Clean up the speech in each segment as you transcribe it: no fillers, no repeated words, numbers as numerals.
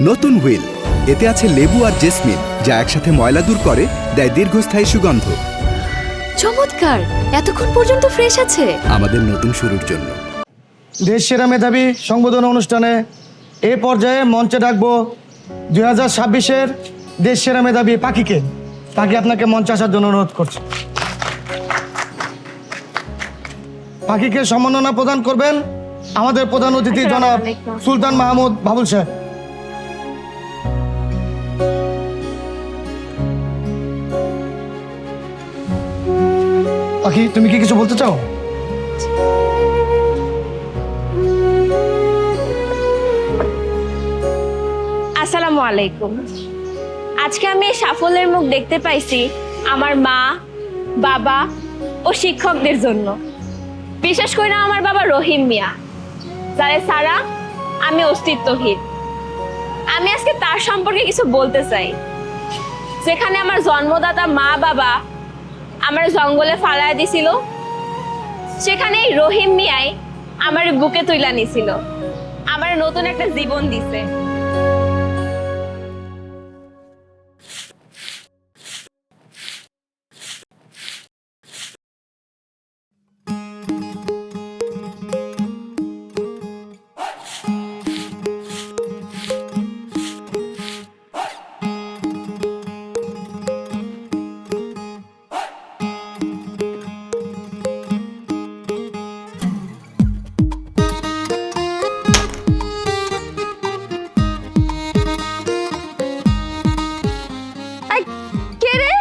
নতুন হুইল, এতে আছে লেবু আর জেসমিন, যা একসাথে ময়লা দূর করে, দেয় দীর্ঘস্থায়ী সুগন্ধ। চমৎকার, এতক্ষণ পর্যন্ত ফ্রেশ আছে। আমাদের নতুন শুরুর জন্য। দেশ সেরা মেধাবী সংবর্ধনা অনুষ্ঠানে এ পর্যায়ে মঞ্চে ডাকবো 2026-এর দেশ সেরা মেধাবী পাখিকে। পাখি, আপনাকে মঞ্চে আসার জন্য অনুরোধ করছি। পাখিকে সম্মাননা প্রদান করবেন আমাদের প্রধান অতিথি জনাব সুলতান মাহমুদ বাবুল সাহেব। পাখি, তুমি কি কিছু বলতে চাও? আসসালামু আলাইকুম। আজকে আমি এই সাফল্যের মুখ দেখতে পাইছি আমার মা, বাবা ও শিক্ষকদের জন্য। বিশেষ করে আমার বাবা রহিম মিয়া, যারে ছাড়া আমি অস্তিত্বহীন। আমি আজকে তার সম্পর্কে কিছু বলতে চাই। যেখানে আমার জন্মদাতা মা বাবা আমার জঙ্গলে ফালায় দিছিল, সেখানে এই রহিম মিয়াই আমার বুকে তুইলা নিছিল, আমার নতুন একটা জীবন দিছে। কে রে?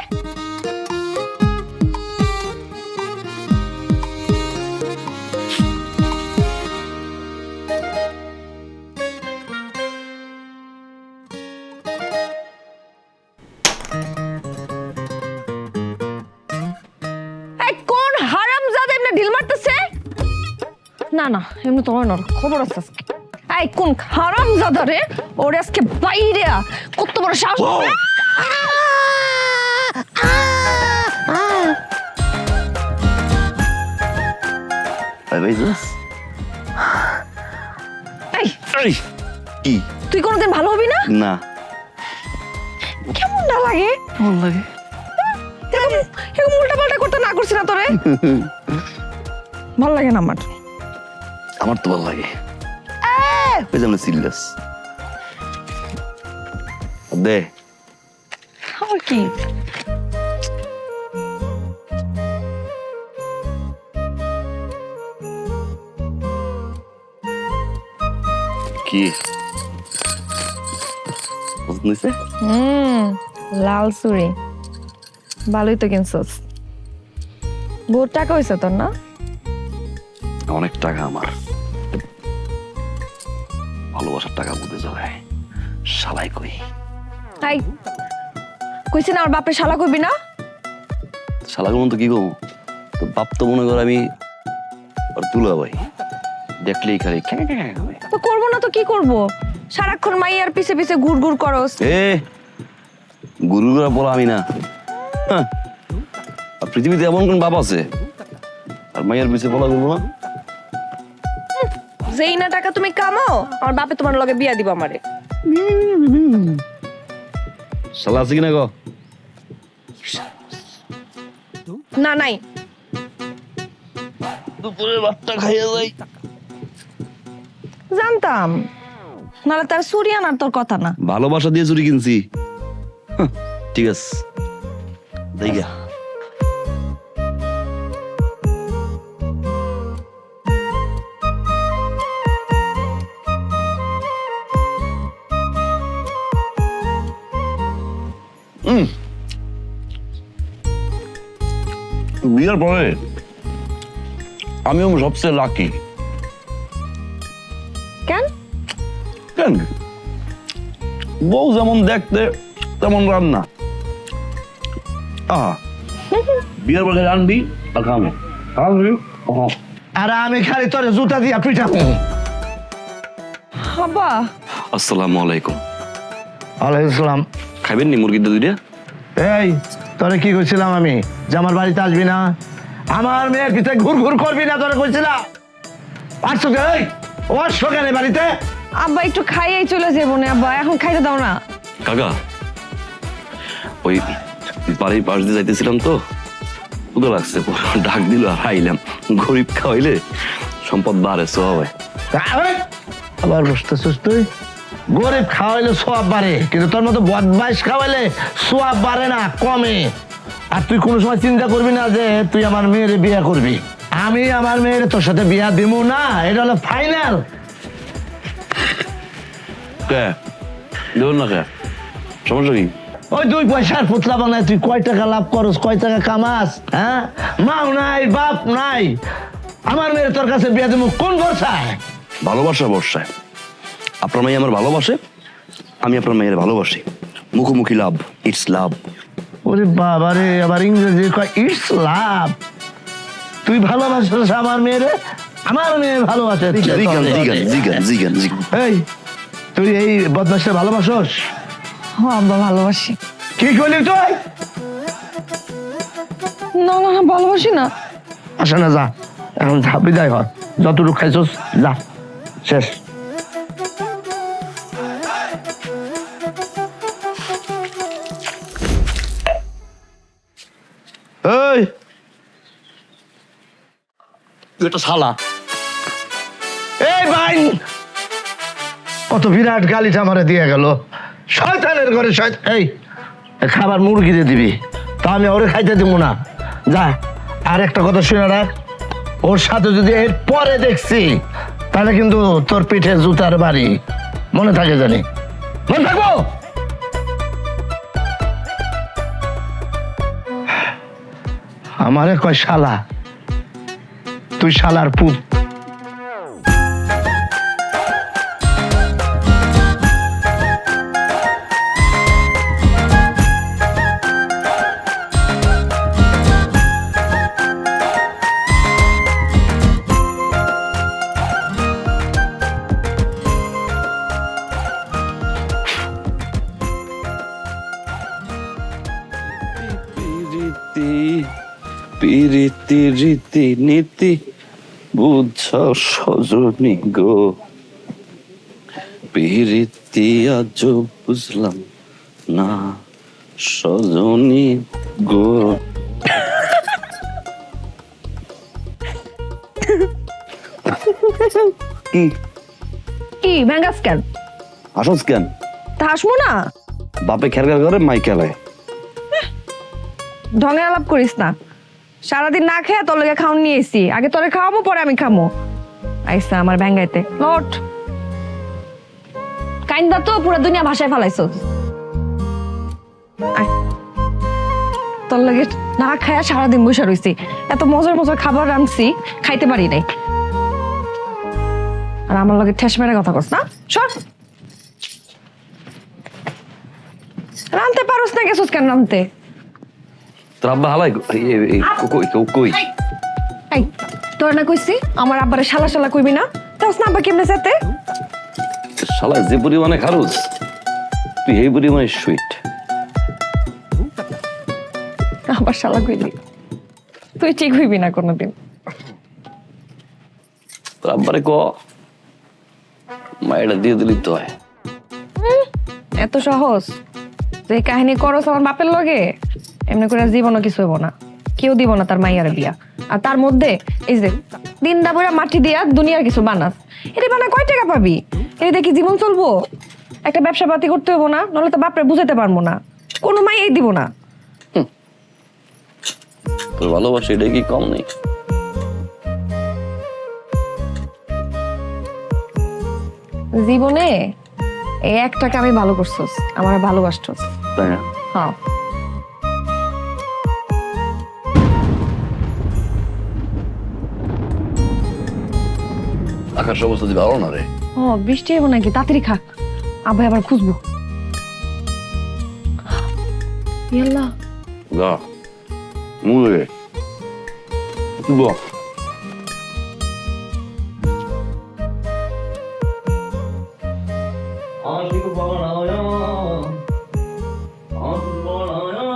কোন হারামজাদা এমনি ঢিল মারতেছে? না না, এমনি তোমার না, খবর আছে আজকে। এই কোন হারামজাদা রে? ওরে আজকে বাইরে কত বড় সাহস! কি তুই কোনোদিন ভালো হবি না? না কেমন না লাগে? ভালো লাগে। এরকম উল্টা পাল্টা করতে না করছি না তোরে? ভালো লাগে না আমার। আমার তো ভালো লাগে। ওই যে আমরা সিরিয়াস দে। আমার কি কি পছন্দ হয়েছে? লাল চুড়ি ভালোই তো কিনছস। বহুত টাকা হয়েছে তোর না? অনেক টাকা আমার। ভালোবাসার টাকা বুঝে যাবে। শালাই কই? তাই কইছি না, আমার বাপের শালা কইবি না। শালাকে মন তো কি করবো? তো বাপ তো মনে কর আমি আর তুলা ভাই, দেখলেই খালি তো করবো না তো কি করবো? সারাক্ষণ মাইয়ার পিছে পিছে ঘুর ঘুর করস। গুরু গুরা বলা আমি না। হ্যাঁ, আর পৃথিবীতে এমন কোন বাপ আছে আর মাইয়ার পিছে বলা করবো না? যেই না টাকা তুমি কামাও, আমার বাপে তোমার লগে বিয়া দিব আমারে। শালা আছে কিনা গো? না নাই। দুপুরের ভাতটা খাইয়া যাই। জানতাম, নাহলে তার চুরি আনার তোর কথা না। ভালোবাসা দিয়ে চুরি কিনছি। ঠিক আছে, দেখা বিয়ের পরে আমিও সবচেয়ে লাকি। কেন? কেন? বউ যেমন দেখতে তেমন রান্না। আহা, বিয়ের পরে রানবি আর খাবো। আর আমি খালি তোর জুতা দিয়া পিঠাবো। বাবা আসসালামু আলাইকুম। ওয়ালাইকুম আসসালাম। খাইবেন নি মুরগির দুইটা? এই, তোরে কি কইছিলাম আমি যে আমার বাড়িতে আসবি না, আমার মেয়ের পিছে ঘুর ঘুর করবি না, তোরে কইছিলাম। আসছো কে? ওর সকালে বাড়িতে আব্বা একটু খাইয়েই চলে যাবো না আব্বা, এখন খাইতে দাও না। কাকা ওই বাড়ির পাশ দিয়ে যাইতেছিলাম তো ক্ষুধা লাগছে, ডাক দিল আর আইলাম। গরিব খাওয়াইলে সম্পদ বাড়ে, সব হয়। আবার বসতেছিস তুই? গরিব খাওয়াইলে সোয়াব বাড়ে, কিন্তু তোর মতো বদমাইশ খাওয়াইলে সোয়াব বাড়ে না, কমে। আর তুই কোনো সময় চিন্তা করবি না যে তুই আমার মেয়ের বিয়ে করবি। আমি আমার মেয়ের তোর সাথে বিয়া দিব না, এটা হলো ফাইনাল। কে দেবেন না? কে সমস্যা কি? ওই 2 পয়সার পুতলা বানায় তুই কয় টাকা লাভ করস, কয় টাকা কামাস? হ্যাঁ, মাও নাই বাপ নাই, আমার মেয়ের তোর কাছে বিয়া দিব কোন ভরসায়? ভালোবাসা বর্ষায়। আপনার মেয়ে আমার ভালোবাসে, আমি আপনার মেয়ের ভালোবাসি। মুখোমুখি লাভ, ইটস লাভ। ওরে বাবা রে, আবার ইংরেজি কয় ইটস লাভ। তুই ভালোবাসিস আমার মেয়েরে, আমার মেয়ে ভালোবাসে। জিগান জিগান জিগান জিগান জিগান। এই তুই এই বদমাসটা ভালোবাসস? হ্যাঁ আব্বা ভালোবাসি। কি করলি তুই? না না না, ভালোবাসি না। আসে না, যা এখন, যা বিদায় হ। যতটুকু খাইছস যা, শেষ। এই তুই একটা শালা। এই ভাই, কত বিরাট গালিটা আমারে দিয়ে গেল। শয়তানের ঘরে শয়তান। এই খাবার মুরগি দিয়ে দিবি, তা আমি ওরে খাইতে দিব না। যা, আর একটা কথা শুনে রাখ, ওর সাথে যদি এর পরে দেখছি তাহলে কিন্তু তোর পিঠে জুতার বাড়ি। মনে থাকে জানি, মনে থাকবো। আমারে কয় শালা, তুই শালার পুত। প্রীতি রীতি নীতি বুঝ সজনী গো, প্রীতি আজ বুঝলাম না সজনী গো। কি কি ভ্যাঙ্গাস কেন? হাসস কেন? তা হাসমো না। বাপে খেরগার করে মাই খেলায়। ঢঙে আলাপ করিস না। সারাদিন না খেয়ে তোর লগে খাওন নিয়ে এসি, আগে তোরে খাওয়াবো পরে আমি খামো। আইসা আমার ব্যাঙ্গাইতে লট কাইন্দা তো পুরো দুনিয়া ভাষায় ফেলাইছো। তোর লগে না খায়া সারাদিন বসে রইছি, এত মজার মজার খাবার রাঁধছি খাইতে পারি নাই, আর আমার লগে ঠেস মেরে কথা কস না। সর, রাঁধতে পারোস না, গেছোস কেন রাঁধতে? তোর আব্বা হালাই কই? এই তোর না কইছি আমার আব্বারে শালা শালা কইবি না, তাও না আব্বা কেমনে যেতে? শালা যে পরিমাণে খারুস তুই এই পরিমাণে সুইট। আবার শালা কইলি, তুই ঠিক হইবি না কোনোদিন। তোর আব্বারে ক মায়েরা দিয়ে দিলি তো হয়। এত সহজ যে কাহিনী করস আমার বাপের লগে, এমনি করে জীবনও কিছু হইব না, কেউ দিব না তার মাইয়ার বিয়া। আর তার মধ্যে এই যে দিন দাবরা মাটি দিয়া দুনিয়ার কিছু বানাস, এটা বানা কয় টাকা পাবি? এটা দেখি জীবন চলবো? একটা ব্যবসা পাতি করতে হইব না, নাহলে তো বাপরে বুঝাতে পারবো না, কোনো মাইয়াই দিব না। তোর ভালোবাসা এটা কি কম নেই? জীবনে এই একটাকে আমি ভালো করছস, আমার ভালোবাসছস, তাই না? হ্যাঁ। আকাশ অবস্থা যদি ভালো না রে। ও বৃষ্টি হইব নাকি? তাড়াতাড়ি খা, আবার আবার খুঁজবো। ইয়াল্লাহ গা মুয়ে বো আশিক বানায়া আশিক বানায়া।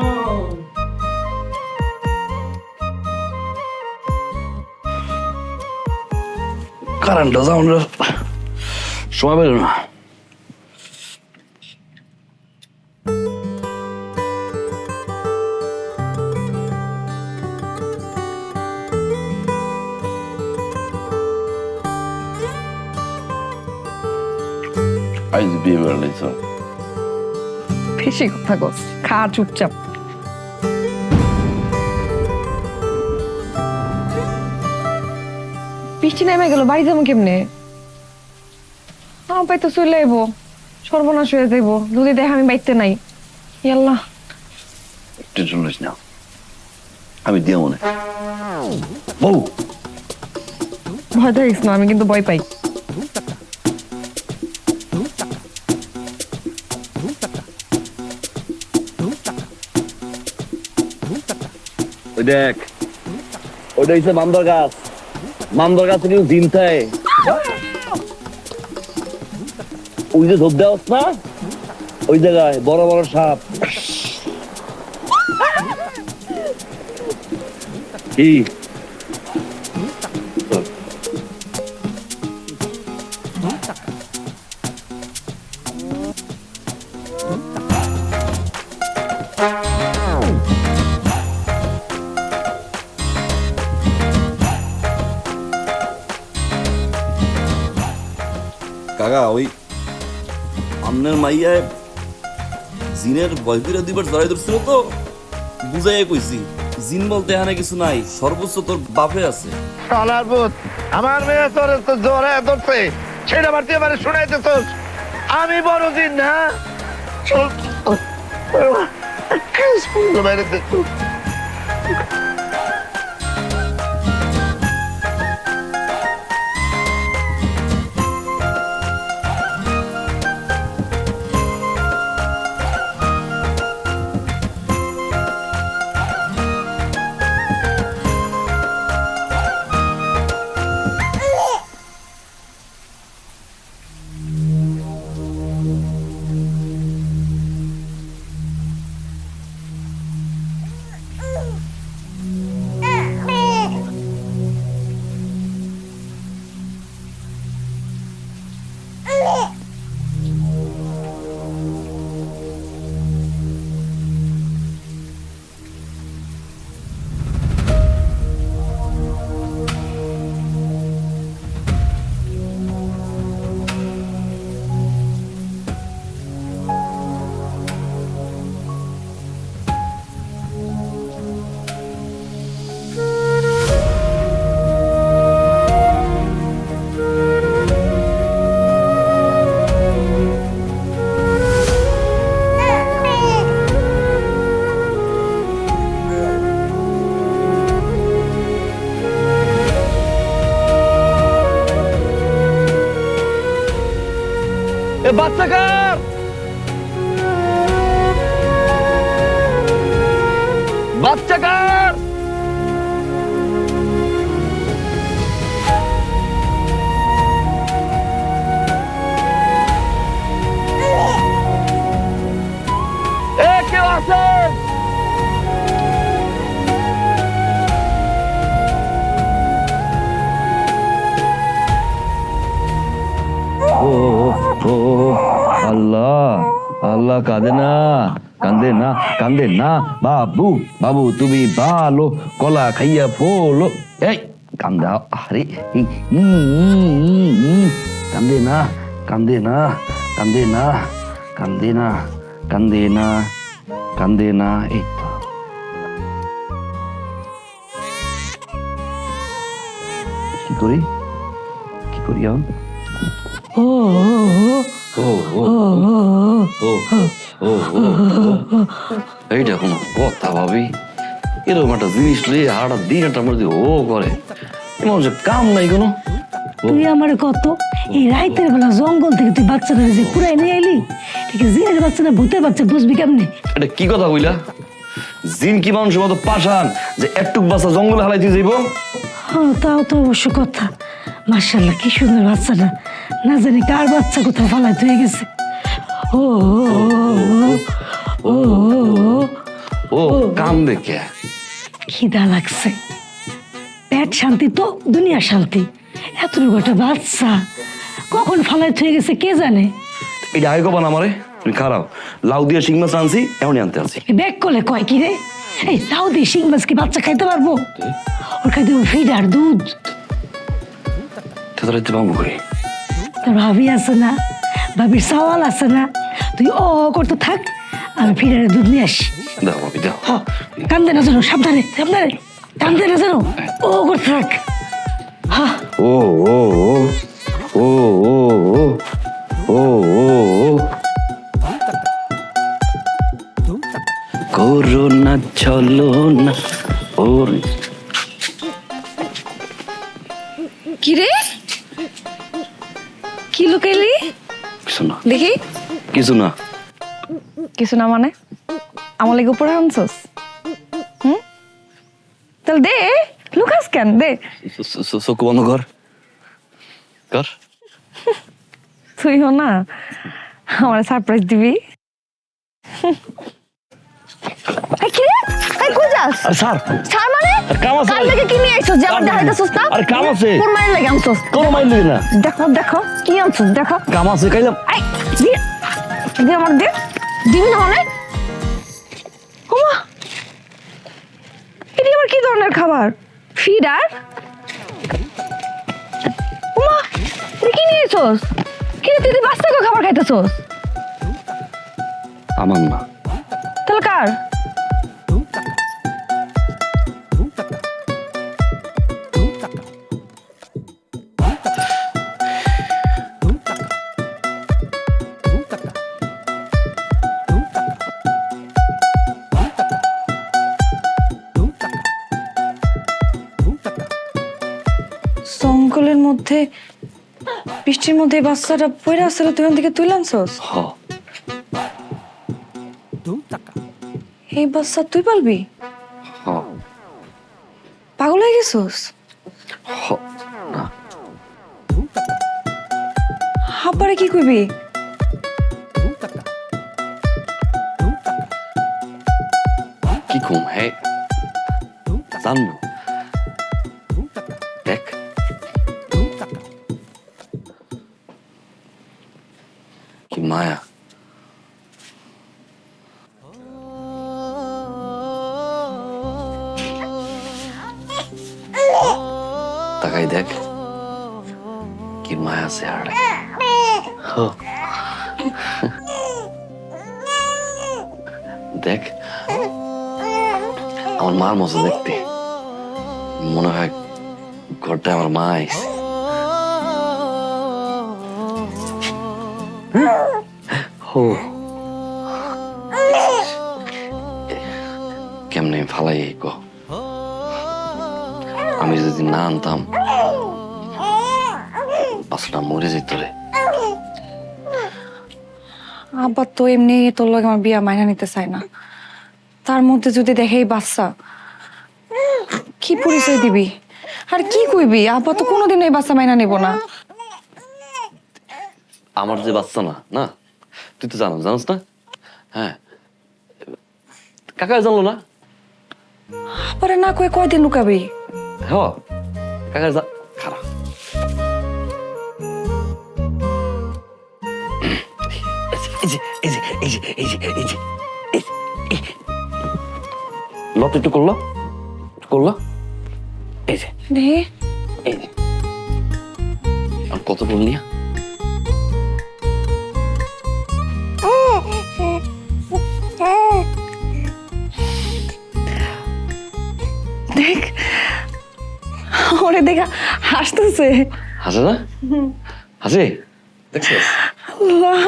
কারেন্টটা যাওয়ার সময় পেল না। আজ বিয়ে করে নিছ। বেশি কথা কস, খা চুপচাপ। বৃষ্টি নেমে গেল, বাড়ি যাবো কেমনে? আমার পাই তো চলে আইবো, সর্বনাশ হয়ে যাইবো যদি দেখ আমি বাইতে নাই। আল্লাহ, টেনশন নিস না, আমি দিয়ে মনে। বউ ভয় দেখিস না, আমি কিন্তু ভয় পাই। ওই দেখ, ওইটা হচ্ছে মামদার গাছ। মামদার গাছে কিন্তু দিন থাকে। ওই যে ধূপ দেওয়াস না, ওই জায়গায় বড় বড় সাপ। কি কাকা, ওই আমনের মাইয়ায় জিনের বয়ফিরা দিবার জড়াই ধরছিল তো, বুঝাই কইছি জিন বলতে এখানে কিছু নাই, সর্বোচ্চ তোর বাপে আছে। শালার ভূত, আমার মেয়ে তোর তো জোরে ধরছে, সেটা বাড়তি আমার শুনাইতেছ। আমি বড় দিন না, চল বাইরে দেখো। বাচ্চা কার? বাচ্চা কার? এ কেউ আছে? আল্লাহ আল্লাহ, কাঁদে না, কান্দে না, কান্দে না বাবু। বাবু তুমি ভালো, কলা খাইয়া ফোলো। এই কান্দা, আরে কান্দে না, কান্দে না, কান্দে না, কান্দে না, কান্দে না, কান্দে না। এই তো কি করি, কি করি এখন? এইটা কোনো কথা ভাবি? এরকম একটা জিনিস লিয়ে হাড়া দিন একটা মধ্যে ও করে, এমন যে কাম নাই কোনো। তুই আমার কত এই রাইতের বেলা জঙ্গল থেকে তুই বাচ্চাটা যে কুড়াই নিয়ে এলি, ঠিক আছে? জিনের বাচ্চা না ভূতের বাচ্চা, বুঝবি কেমনে? এটা কি কথা কইলা? জিন কি মানুষের মতো পাশান যে একটুক বাচ্চা জঙ্গলে হালাইতে যাইব? হ্যাঁ, তাও তো অবশ্য কথা। মার্শাল্লাহ, কি সুন্দর বাচ্চাটা, না জানি কার বাচ্চা কোথায় ফালাইতে হয়ে গেছে। ও ও ও কাম দেখে খিদা লাগছে, পেট শান্তি তো দুনিয়া শান্তি। এতটুকু একটা বাচ্চা কখন ফালাই থয়ে গেছে কে জানে। এটা আগে কবান আমারে, তুমি খারাপ লাউ দিয়ে শিং মাছ আনছি, এমনই আনতে আছি। ব্যাগ করলে কয় কি রে? এই তাও দিয়ে শিং মাছ কি বাচ্চা খাইতে পারবো? ওর খাইতে ফিডার দুধ। তাহলে পাবো করে তোর ভাবি আছে না, ভাবির সওয়াল আছে না, তুই ও করতে থাক, আমি ফিডারে দুধ নিয়ে আসি। দাও ভাবি দাও। হ, কান্দে না যেন, সাবধানে সাবধানে, কান্দে না যেন, ও করতে থাক। হ্যাঁ ও ও ও ও ও ও ও করোনা চলো না ওর। কি রে, কি লুকাইলি? কিছু না, দেখি। কিছু না। কিছু না মানে আমার লেগে উপরে আনছস? তাহলে দে, লুকাস কেন? দে। চোখ বন্ধ কর, কর। তুইও না আমার সারপ্রাইজ দিবি? এই কি রে? এই কই যাস? স্যার ছাড় মানে? কাম আছে। কাল থেকে কি নিয়ে আইছস যে আমার দেখাইতাছস না? আরে কাম আছে। কোন মাইল লাগে আনছস? কোনো মাইল দিবি না। দেখো দেখো কি আনছস দেখো। কাম আছে খাইলাম। এই দি দি আমার দে। দিবি না মানে? ওমা, এটা আবার কি ধরনের খাবার? ফিডার? ওমা, এটা কি নিয়ে আইছস? কি রে, তুই বাচ্চাকে খাবার খাইতেছস? আমার না। তাহলে কার? জঙ্গলের মধ্যে বৃষ্টির মধ্যে এই বাচ্চাটা পড়ে আসছিল, তুই ওখান থেকে তুলে আনছস? হ এই বাচ্চা তুই পালবি? হ পাগল হয়ে গেছিস? হ না। হাব্বারে কি কইবি? কি কম? হ্যাঁ জানবো। দেখ কি মায়া। তাকাই দেখ কি মায়া চেহারা। দেখ আমার মার মতো দেখতে, মনে হয় ঘরটা আমার মা আইছে। হো কেমনে ফালাই ক, আমি যদি না আনতাম বাচ্চাটা মরে যেত রে। আব্বা তো এমনি তোর লগে আমার বিয়া মাইনা নিতে চায় না, তার মধ্যে যদি দেখে এই বাচ্চা, কি পরিচয় দিবি আর কি কইবি? আব্বা তো কোনোদিন এই বাচ্চা মাইনা নিব না। আমার যে বাচ্চা না, না তুই তো জানোস না? হ্যাঁ কাকা জানলো না? আব্বারে না কয়ে কয়দিন লুকাবি? হ্যাঁ কাকা খারাপ। লত একটু করলো করলো, এই যে দেখি এই যে আর কত বললি? দেখ ওরে দেখা হাসতেছে। হাসে না? হাসে দেখছিস? আল্লাহ,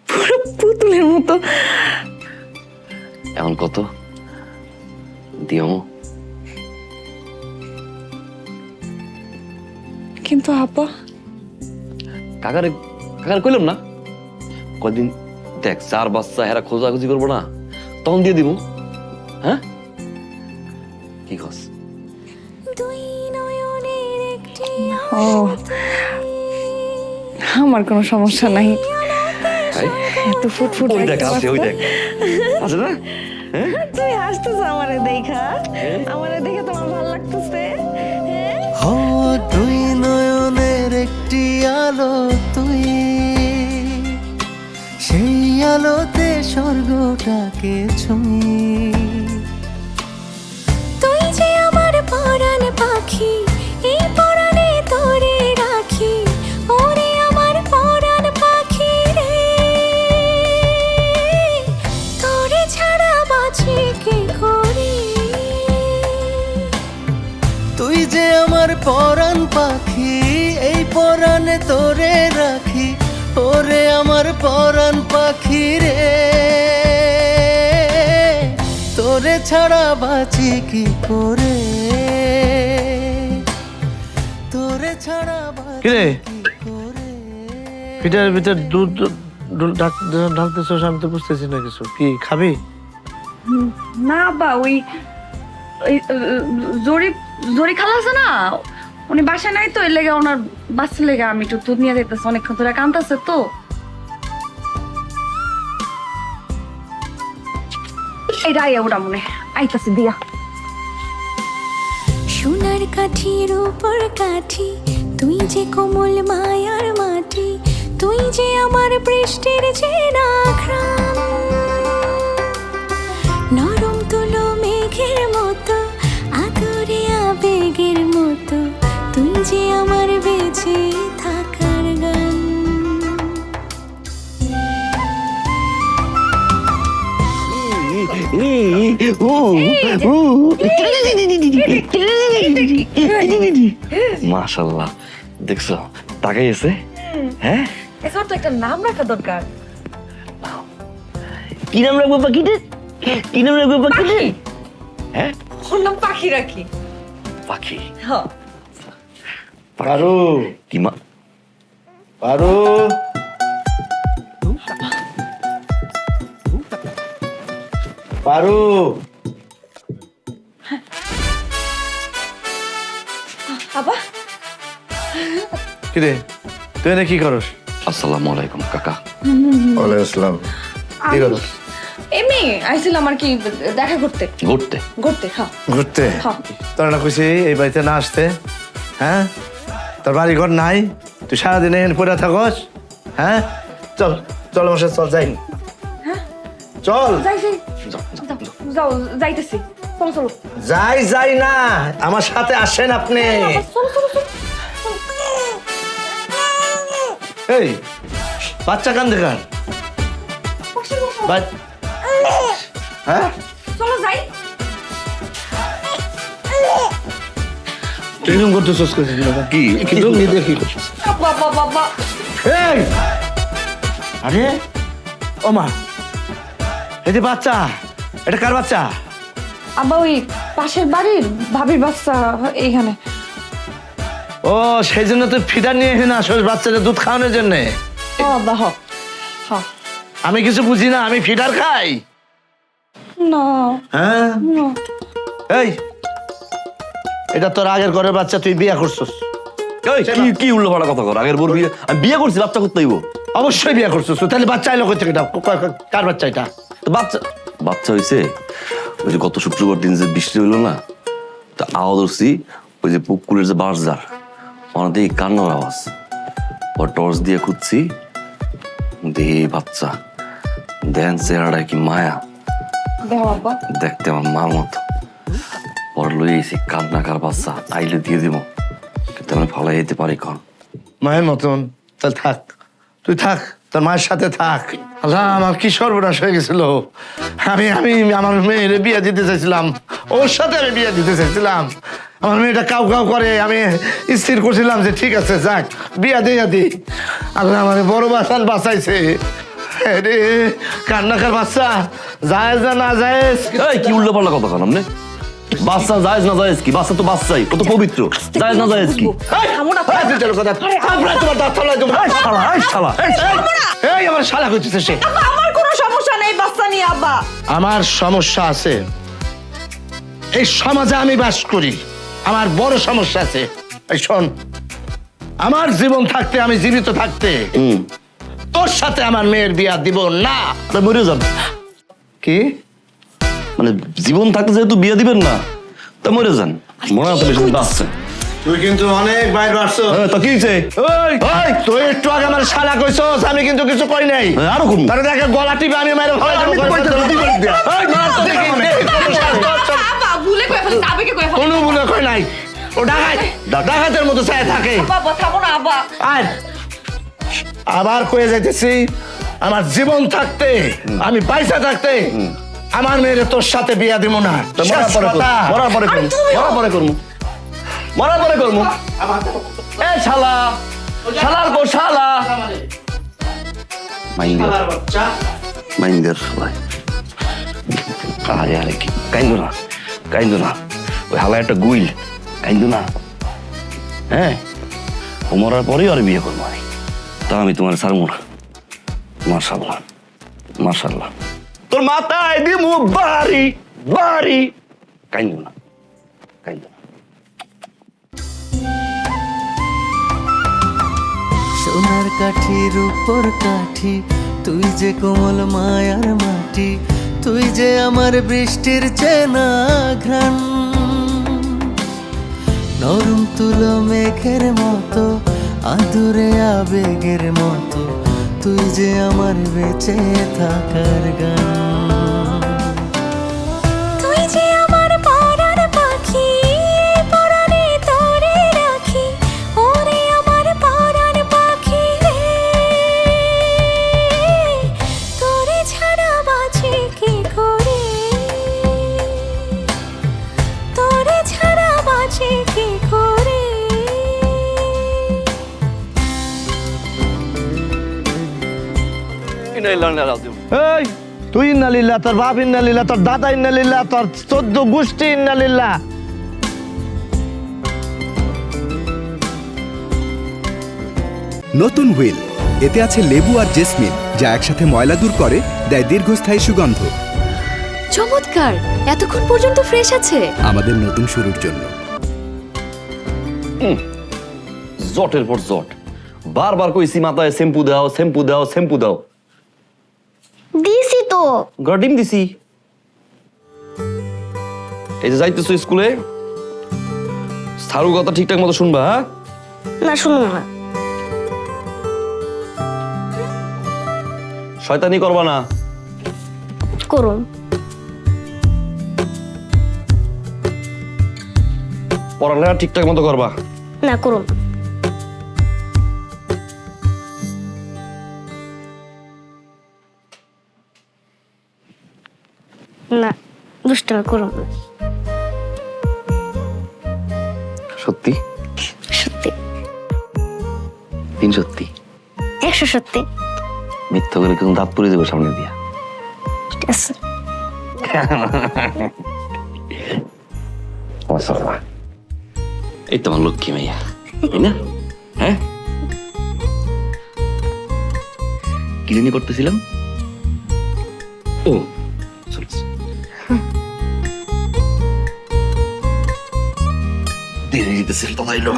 পুরো পুতুলের মতো। এখন কত দিও? কিন্তু আব্বা কাকারে কাকারে কইলাম না কদিন দেখ চার বাচ্চা হেরা খোঁজাখুঁজি করবো না, তখন দিয়ে দিব। হ্যাঁ কি খোঁজ? ও আমার কোনো সমস্যা নাই, এত ফুটফুট ওই দেখ আছে, ওই দেখ আছে না? তুই হাসতেছ আমারে দেখা, আমারে দেখে তোমার ভালো লাগতেছে? দুই নয়নের একটি আলো তুই, সেই আলোতে স্বর্গটাকে ছুঁই। তুই যে আমার পরাণ পাখি, এই পরাণে তোরে রাখি, ওরে আমার পরাণ পাখি রে, তোরে ছাড়া বাঁচি কি করে। তুই যে আমার পরাণ পাখি, এই পরাণে তোরে রাখি, ওরে আমার পরাণ পাখি রে, তোরে ছাড়া বাঁচি কি করে, তোরে ছাড়া কিরে? বাঁচি কি করে। পিঠার ভিতর দুধ ঢালতেছস, আমি তো বুঝতেছি না কিছু। কি খাবি? না আব্বা, ওই জরি খালা আছে না, উনি বাসায় নাই তো, এর লেগে ওনার বাচ্চার লেগে আমি একটু দুধ নিয়ে যেতেছি, অনেকক্ষণ ধরে কাঁদতেছে তো। এইটা আইয়া ওটা মনে আইতাছে দিয়া। সোনার কাঠির উপর কাঠি, তুই যে কোমল মায়ার মাটি, তুই যে আমার বৃষ্টির যে নাঘ্রাণ, নরম তুলো মেঘের মতো, আদরে আবেগের মতো, তুই যে আমার বেঁচে থাকার গান। মাশাআল্লাহ, দেখছো তাকাই আছে? হ্যাঁ, এসব তো একটা নাম রাখা দরকার। কি নাম রাখবো পাখিতে? কি নাম রাখবো পাখিতে? হ্যাঁ, ওর নাম পাখি রাখি। পাখি। হ্যাঁ, পারু, কি মা? পারু, পারু। আব্বা কিরে, তুই এনে কি করস? আসসালামু আলাইকুম কাকা। ওয়ালাইকুম আসসালাম। কি করস? এমনি আইছিলাম আর কি দেখা করতে। ঘুরতে? ঘুরতে, হ্যাঁ। ঘুরতে? হ্যাঁ। তোর না খুশি এই বাড়িতে না আসতে? হ্যাঁ, তোর বাড়ি ঘর নাই, তুই সারাদিন এখানে পড়ে থাকস? হ্যাঁ, চল চল আমার সাথে, চল যাই। চল। যাই যাই, যাও যাইতেছি, চলো চলো যাই না, আমার সাথে আসেন আপনি। চলো চলো চলো। এই বাচ্চা কান দেখান। হ্যাঁ, চলো যাই। তুই এরকম করতেছস কি? কিন্তু দেখি বাবা বাবা, এই, আরে ও মা, এই যে বাচ্চা, এটা কার বাচ্চা? আব্বা ওই পাশের বাড়ির ভাবির বাচ্চা এইখানে। ও, সেই জন্য তুই ফিডার নিয়ে এখানে আসলে বাচ্চাদের দুধ খাওয়ানোর জন্য? ও আব্বা, হ হ। আমি কিছু বুঝি না, আমি ফিডার খাই? না হ্যাঁ, না। এই, এটা তোর আগের ঘরের বাচ্চা, তুই বিয়ে করছস? এই কি কি উল্টোপাল্টা কথা কর? আগের বোর বিয়ে, আমি বিয়ে করছি, বাচ্চা করতে হইব? অবশ্যই বিয়ে করছস, তাহলে বাচ্চা এলো কই থেকে? কার বাচ্চা এটা? তো বাচ্চা হয়েছে ওই যে গত শুক্রবার দিন যে বৃষ্টি হইলো না, তা আওয়াজ উঠছি ওই যে পুকুরের যে বাঁশঝাড়, ওখানে দেখি কান্নার আওয়াজ। ও টর্চ দিয়ে খুঁজছি, দেখি বাচ্চা। দেন চেহারাটা কি মায়া, দেখো আব্বা, দেখতে আমার মার মতো। পরে লই এসে কান্নাকার বাচ্চা, আইলে দিয়ে দিব, কিন্তু আমি ফালাই যেতে পারি কন? মায়ের মতন? তাহলে থাক, তুই থাক, তোর মায়ের সাথে থাক। আল্লাহ, আমার কি সর্বনাশ হয়ে গেছিল। আমি আমি আমার মেয়ের বিয়ে দিতে চাইছিলাম, ওর সাথে আমি বিয়ে দিতে চাইছিলাম। আমার মেয়েটা কাউ কাউ করে, আমি স্থির করছিলাম যে ঠিক আছে যাক, বিয়া দিয়ে দি। আল্লাহ আমার বড় বাসান বাঁচাইছে রে। কান্নাকার বাচ্চা, জায়েজ না না জায়েজ? এই কি উল্টোপাল্টা কথা কন আপনি? বাচ্চা জায়েজ না জায়েজ কি? বাচ্চা তো বাচ্চাই, কত পবিত্র। জায়েজ না জায়েজ কি? এই আমার শালা করতেছে সে। আমার কোনো সমস্যা নেই বাচ্চা নিয়ে আব্বা। আমার সমস্যা আছে, এই সমাজে আমি বাস করি, আমার বড় সমস্যা আছে। এই শোন, আমার জীবন থাকতে, আমি জীবিত থাকতে তোর সাথে আমার মেয়ের বিয়া দিব না। মরে যান। কি মানে জীবন থাকতে যেহেতু বিয়ে দিবেন না, তা মরে যান। মনে হয় বেশি বাঁচছেন। তুই কিন্তু অনেক বাইর বাড়ছো। তো কি হয়েছে? ওই ওই তুই একটু আগে আমার শালা কইছস, আমি কিন্তু কিছু কই নাই। আরো কোন তারে দেখে গলা টিপে আমি মেরে ফেলাই দেব। ওই মার তো দেখি বাবা ভুলে কই ফেলছ, আবেগে কই ফেলছ। কোনো ভুলে কই নাই। ও ডাকাতের মতো চায় থাকে। বাবা থামো না আবা। আর আবার কয়ে যাইতেছি, আমার জীবন থাকতে, আমি পয়সা থাকতে আমার মেয়ের তোর সাথে বিয়া দিব না। মরার পরে করবো, মরার পরে করবো, মরার পরে করবো, মরার পরে করবো। এ শালা, শালার পর শালা। মাইন্ডার, মাইন্ডার ভাই। আরে আরে কি কাইন্দো না, কাইন্দো না। ওই হালা একটা গুইল, কাইন্দো না। হ্যাঁ, ও মরার পরেই আর বিয়ে করবো আমি। তা আমি তোমার ছাড়বো না। মাশাআল্লাহ, মাশাআল্লাহ। তোর মাথায় দিমু বাড়ি, বাড়ি। কাইন্দো না, কাইন্দো না। সোনার কাঠির উপর কাঠি, তুই যে কোমল মায়ার মাটি, তুই যে আমার বৃষ্টির চেনা ঘ্রাণ। নরম তুলো মেঘের মতো, আদুরে আবেগের মতো, তুই যে আমার বেঁচে থাকার গান। তুই যে আমার পরার পাখি, পরাণে তোরে রাখি, ওরে আমার পরার পাখি রে। তোরে ছাড়া বাঁচি কি করে, তোরে ছাড়া বাঁচি কি করে। এই তুই ইন্নালিল্লাহ, তোর বাপ ইন্নালিল্লাহ, তোর দাদা ইন্নালিল্লাহ, তোর 14 গোষ্ঠী ইন্নালিল্লাহ। নতুন হুইল, এতে আছে লেবু আর জেসমিন, যা একসাথে ময়লা দূর করে, দেয় দীর্ঘস্থায়ী সুগন্ধ। চমৎকার, এতক্ষণ পর্যন্ত ফ্রেশ আছে। আমাদের নতুন শুরুর জন্য। জটের পর জট, বারবার কইছি মাথায় শ্যাম্পু দাও, শ্যাম্পু দাও, শ্যাম্পু দাও। দিছি তো। গডিম দিছি। এই যে যাইতেছো স্কুলে, সারু কথা ঠিকঠাক মতো শুনবা। হ্যাঁ, না শুনুন না। শয়তানি করবা না। করুন। পড়ালেখা ঠিকঠাক মতো করবা। না করুন। না দুষ্টমি করুন না। সত্যি? সত্যি। 3 সত্যি? 100 সত্যি। মিথ্যা করে কিন্তু দাঁত পুড়ে দেবো সামনে দিয়া। ঠিক আছে। মাশাআল্লাহ, এই তো আমার লক্ষ্মী মাইয়া, তাই না? হ্যাঁ, কি জানি করতেছিলাম। ও চল, দেরি যেতেছিল তো তাইলো।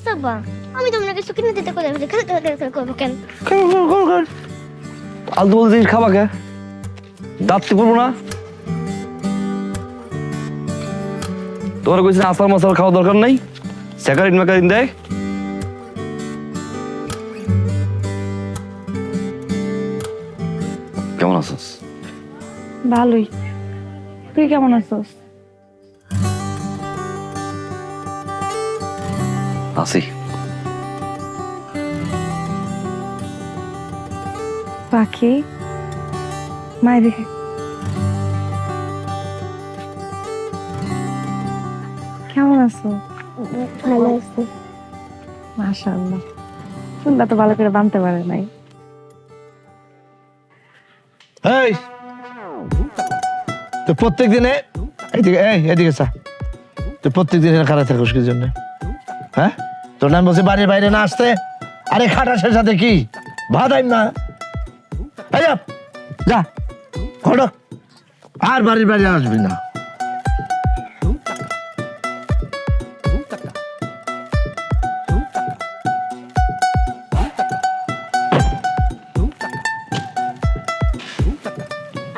বাবা আমি তোমরা কিছু কিনে দিতে কই যাবে, খেলতে করবো কেন? আলতু বলতে জিনিস খাবা কে? দাঁত পড়বো না? তোমার কইছে আসার মশাল খাওয়া দরকার নাই, স্যাকারিন ম্যাকারিন দেয়। কেমন আছিস? ভালোই। তুই কেমন আছিস? আছি। পাখি মাইরে কেমন আছো? ভালো আছি। মাশাআল্লাহ, চুলটা তো ভালো করে বাঁধতে পারে নাই। এই তো প্রত্যেক দিনে এইদিকে, এদিকে চা। তুই প্রত্যেক দিনে খারাপ থাকিস কি জন্য? হ্যাঁ, তোর নাম বলছে বাড়ির বাইরে না আসতে। আরে খাটাসের সাথে কি বাদাইম না? এই যা ঘটো, আর বাড়ির বাইরে আসবি না।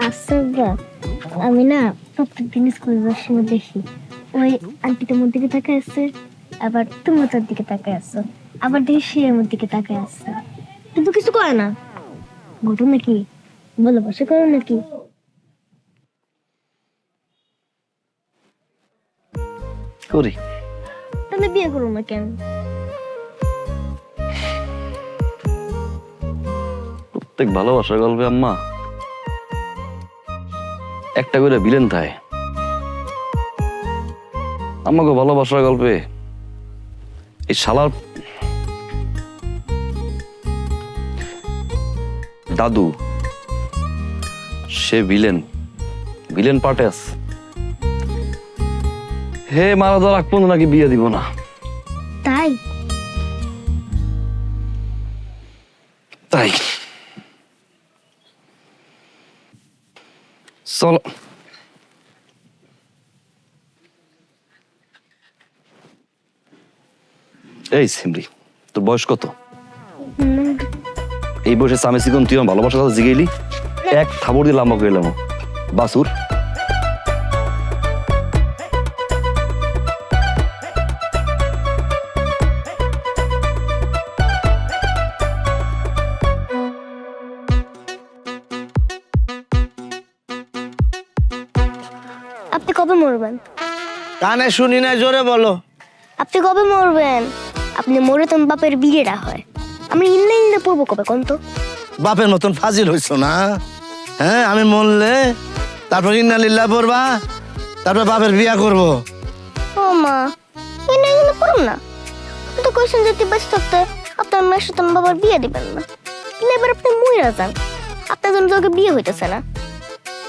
আচ্ছা আমি না প্রত্যেকদিন স্কুলে যাওয়ার সময় দেখি ওই আন্টি তোমার দিকে তাকায় আছে, আবার তুমি তার দিকে তাকায় আছো, আবার দেখি সে আমার দিকে তাকায় আছে, কিন্তু কিছু করে না। ঘটনা কি? ভালোবাসা করে নাকি? করি তাহলে বিয়ে করো না কেন? প্রত্যেক ভালোবাসার গল্পে আম্মা একটা করে ভিলেন থাকে। আমাকে ভালোবাসার গল্পে এই শালার দাদু সে ভিলেন পার্টে আছে। হে মারা যাওয়ার আগ পর্যন্ত নাকি বিয়ে দিব না। তাই তাই চলো। এই সিমরি, তোর বয়স কত? এই বয়সে সামে সিকন তুই আমার ভালোবাসার কথা জিগেইলি, এক থাবড় দিয়ে লাম্বা করে এলাম বাসুর। আপনি কবে মরবেন? কানে শুনি না, জোরে বলো। আপনি কবে মরবেন? আপনি মরে তো বাপের বিয়েটা হয়, আমি ইল্লে পড়বো কবে কোন তো? বাপের মতন ফাজিল হইছো না? হ্যাঁ, আমি মরলে তারপর ইন্নালিল্লাহ পড়বা, তারপর বাপের বিয়া করব। ও মা, ইল্লে পড়ুন না। আপনি তো কইছেন যে বেঁচে থাকতে আপনার মেয়ের সাথে বাবার বিয়ে দিবেন না, কিন্তু এবার আপনি মইরা যান, আপনার জন্য তোকে বিয়ে হইতেছে না।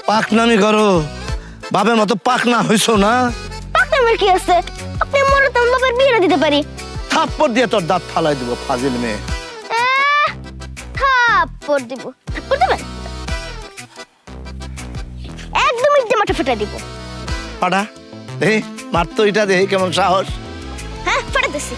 পাকনামি করো, বাপের মতো পাকনা হইছো না? পাকনামের কি আছে? আপনি মরে তো বাবার বিয়েটা দিতে পারি। থাপ্পড় দিয়ে তোর দাঁত ফালাই দিব, ফাজিল মেয়ে। থাপ্পড় দিব? থাপ্পড় দেবেন? একদম ইজ্জে মাঠে ফেটে দিব। পাড়া দেখি, মার তো এটা দেখি কেমন সাহস। হ্যাঁ, ফেটে দিছি।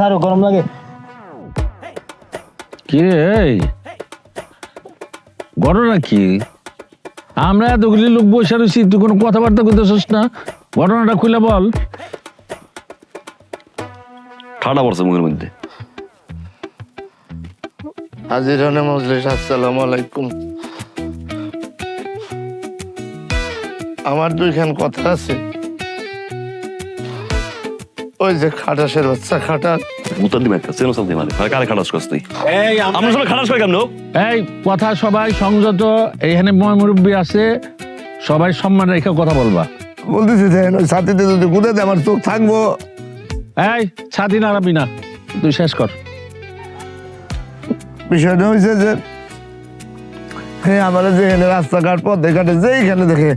আরো গরম লাগে। কি রে, এই ঘটনা কি? আমরা এতগুলি লোক বসে রয়েছি, তুই কোনো কথাবার্তা করতেছিস না? ঘটনাটা খুলে বল। ঠান্ডা পড়ছে মুখের মধ্যে। হাজির হনে মজলিস, আসসালামু আলাইকুম। আমার দুইখান কথা আছে। ওই যে খাটাসের বাচ্চা খাটাস, উত্তর দিবে একটা চেনো সাথে মানে কারে খাটাস করছ তুই? আমরা সবাই খাটাস করে কেমন? এই কথা সবাই সংযত, এইখানে ময় মুরব্বী আছে, সবাই সম্মান রেখে কথা বলবা। বলতেছি দেন ওই সাথীতে যদি ঘুরে দেয় আমার চোখ থাকবো। এই ছাতি নাড়াবি না, তুই শেষ কর। বিষয়টা হয়েছে যে হ্যাঁ, আমার যেখানে রাস্তাঘাট পথে ঘাটে যেইখানে দেখে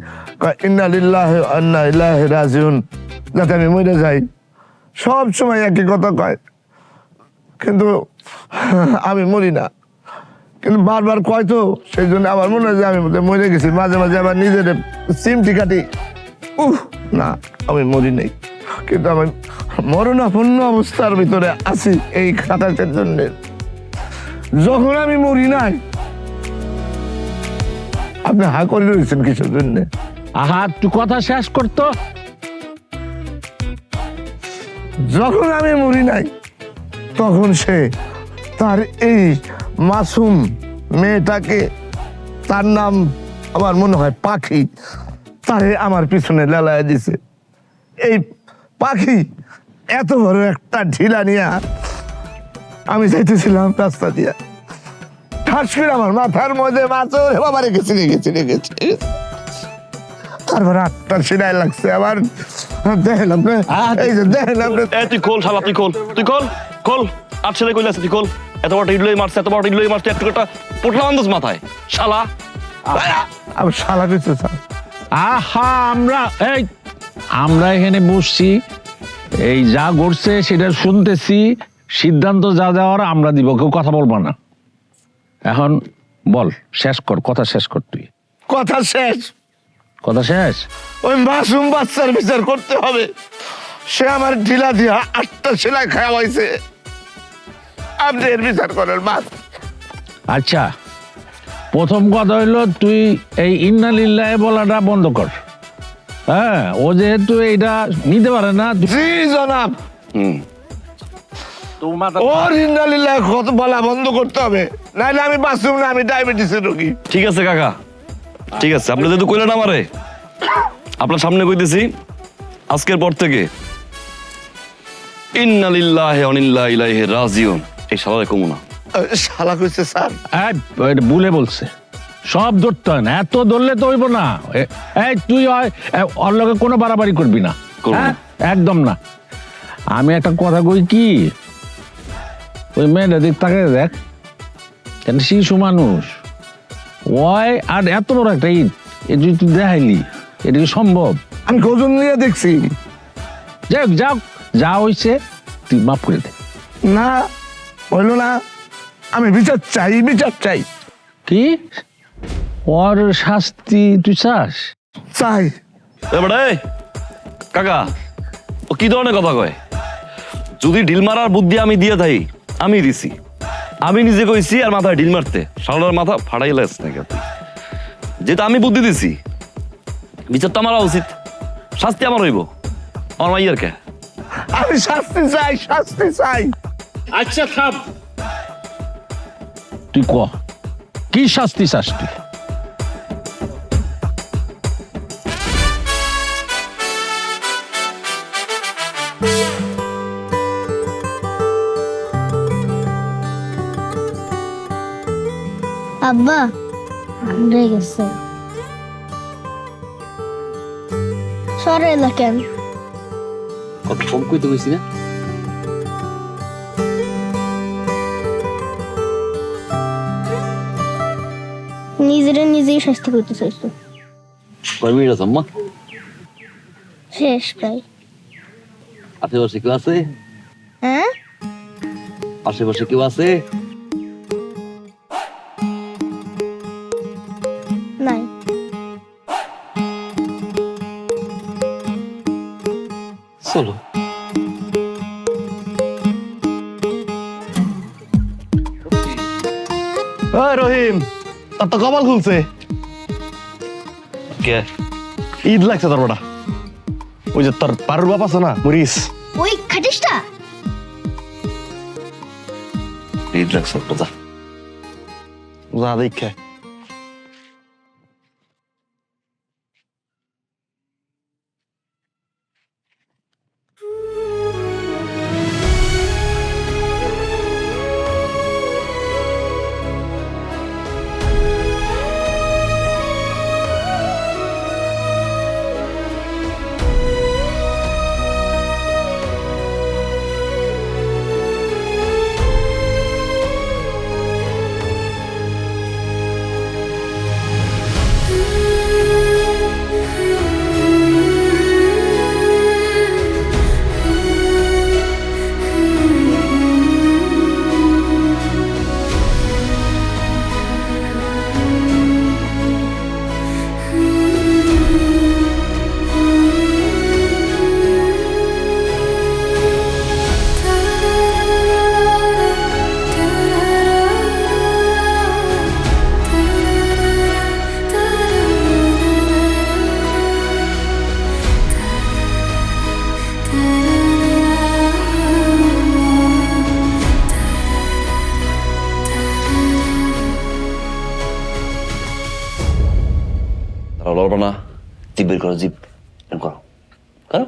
ইন্না লিল্লাহি ওয়া ইন্না ইলাইহি রাজিউন, যাতে আমি মরে যাই, সব সময় একই কথা কয়, কিন্তু আমি মরি না। কিন্তু বারবার কয় তো, সেই জন্য আমার মনে হয় যে আমি মরে গেছি। মাঝে মাঝে আবার নিজের সিমটি কাটি, না আমি মরি নাই, কিন্তু আমি মরণাপন্ন অবস্থার ভিতরে আছি এই খাটাসের জন্য। যখন আমি মরি নাই, আপনি হা করে রয়েছেন কিসের জন্য? আহা, তুই কথা শেষ করতো। যখন আমি মরি নাই, তখন সে তার এই মাসুম মেয়েটাকে, তার নাম আমার মনে হয় পাখি, তারে আমার পিছনে লেলায় দিছে। এই পাখি এত বড় একটা ঢিলা নিয়ে আমি যাইতেছিলাম রাস্তা দিয়ে, ঠাস করে আমার মাথার মধ্যে মাছর বাবা রেখেছি। তারপর আটটা সিলাই লাগছে। আবার দেখলাম এই যে দেখলাম, তুই খোল শালা, তুই খোল, তুই খোল খোল। আর ছেলে কইলে আছে তুই খোল। এত বড় ইডলি মারছে, এত বড় ইডলি মারছে, একটু একটা পোটলা আন্দাজ মাথায় শালা। আমি শালা কিছু আহা, আমরা এখানে বসছি, এই যা ঘটছে সেটা শুনতেছি, সিদ্ধান্ত যা দেওয়ার আমরা দিব, কেউ কথা বলবো না। এখন বল, শেষ কর, কথা শেষ কর তুই। কথা শেষ? কথা শেষ? ওই মাসুম বাচ্চার বিচার করতে হবে। সে আমার ঢিলা দিয়া 8টা সেলাই খাওয়াইছে, আপনি এর বিচার করেন বাস। আচ্ছা, প্রথম কথা হইলো তুই এই ইন্না লিল্লাহি বলাটা বন্ধ কর। হ্যাঁ, ও যেহেতু এইটা নিতে পারে না। জি জনাব, ওর ইন্নালিল্লাহ কত বলা বন্ধ করতে হবে, নাহলে আমি বাঁচুম না, আমি ডায়াবেটিসের রোগী। ঠিক আছে কাকা, ঠিক আছে, আপনি যেহেতু কইলেন আমারে, আপনার সামনে কইতেছি, আজকের পর থেকে ইন্না লিল্লাহি ওয়া ইন্না ইলাইহি রাজিউন এই শালারে কমু না। শালা কইছে স্যার। এটা ভুলে বলছে, সব ধরতে হয় না, এত ধরলে তো হইব না। এই তুই ওর লগে কোনো বাড়াবাড়ি করবি না, হ্যাঁ? একদম না। আমি একটা কথা কই কি, ওই মেয়েটা দিক তাকে দেখ, কেন শিশু মানুষ ওই, আর এত বড় একটা ঈদ এ যদি তুই দেখাইলি, এটা কি সম্ভব? আমি ওজন নিয়ে দেখছি। যাক যাক, যা হইছে তুই মাফ করে দে। না হইলো না, আমি বিচার চাই, বিচার চাই। কি ওর শাস্তি তুই চাস? চাই। এবারে কাকা, ও কি ধরনের কথা কয়? যদি ঢিল মারার বুদ্ধি আমি দিয়ে থাই, আমি দিছি, আমি নিজে কইছি আর মাথায় ঢিল মারতে, শালার মাথা ফাটাই লাস নাকি তুই? যেটা আমি বুদ্ধি দিছি, বিচারটা আমার উচিত, শাস্তি আমার হইব। আমার মাইয়ার কে? আমি শাস্তি চাই, শাস্তি চাই। আচ্ছা থাম, তুই ক কি শাস্তি চাস তুই? আব্বা রে গেছে সরে এলা কেন? কত কম কইতে কইছি না? নিজেরা নিজেই শাস্তি করতে চাইছো। কয় মিনিট আছে আম্মা? শেষ প্রায়। আশেপাশে কেউ আছে? হ্যাঁ, আশেপাশে কেউ আছে? নাই। চলো। রহিম, তার তো কপাল খুলছে। কে? ঈদ লাগছে তোর বড়া। ওই যে তোর পারুর বাপ আছে না, মরিস, ওই খাটিসটা ঈদ লাগছে কথা। যা দেখে। লড়বো না, জিপ বের করো, জিপ করো, করো।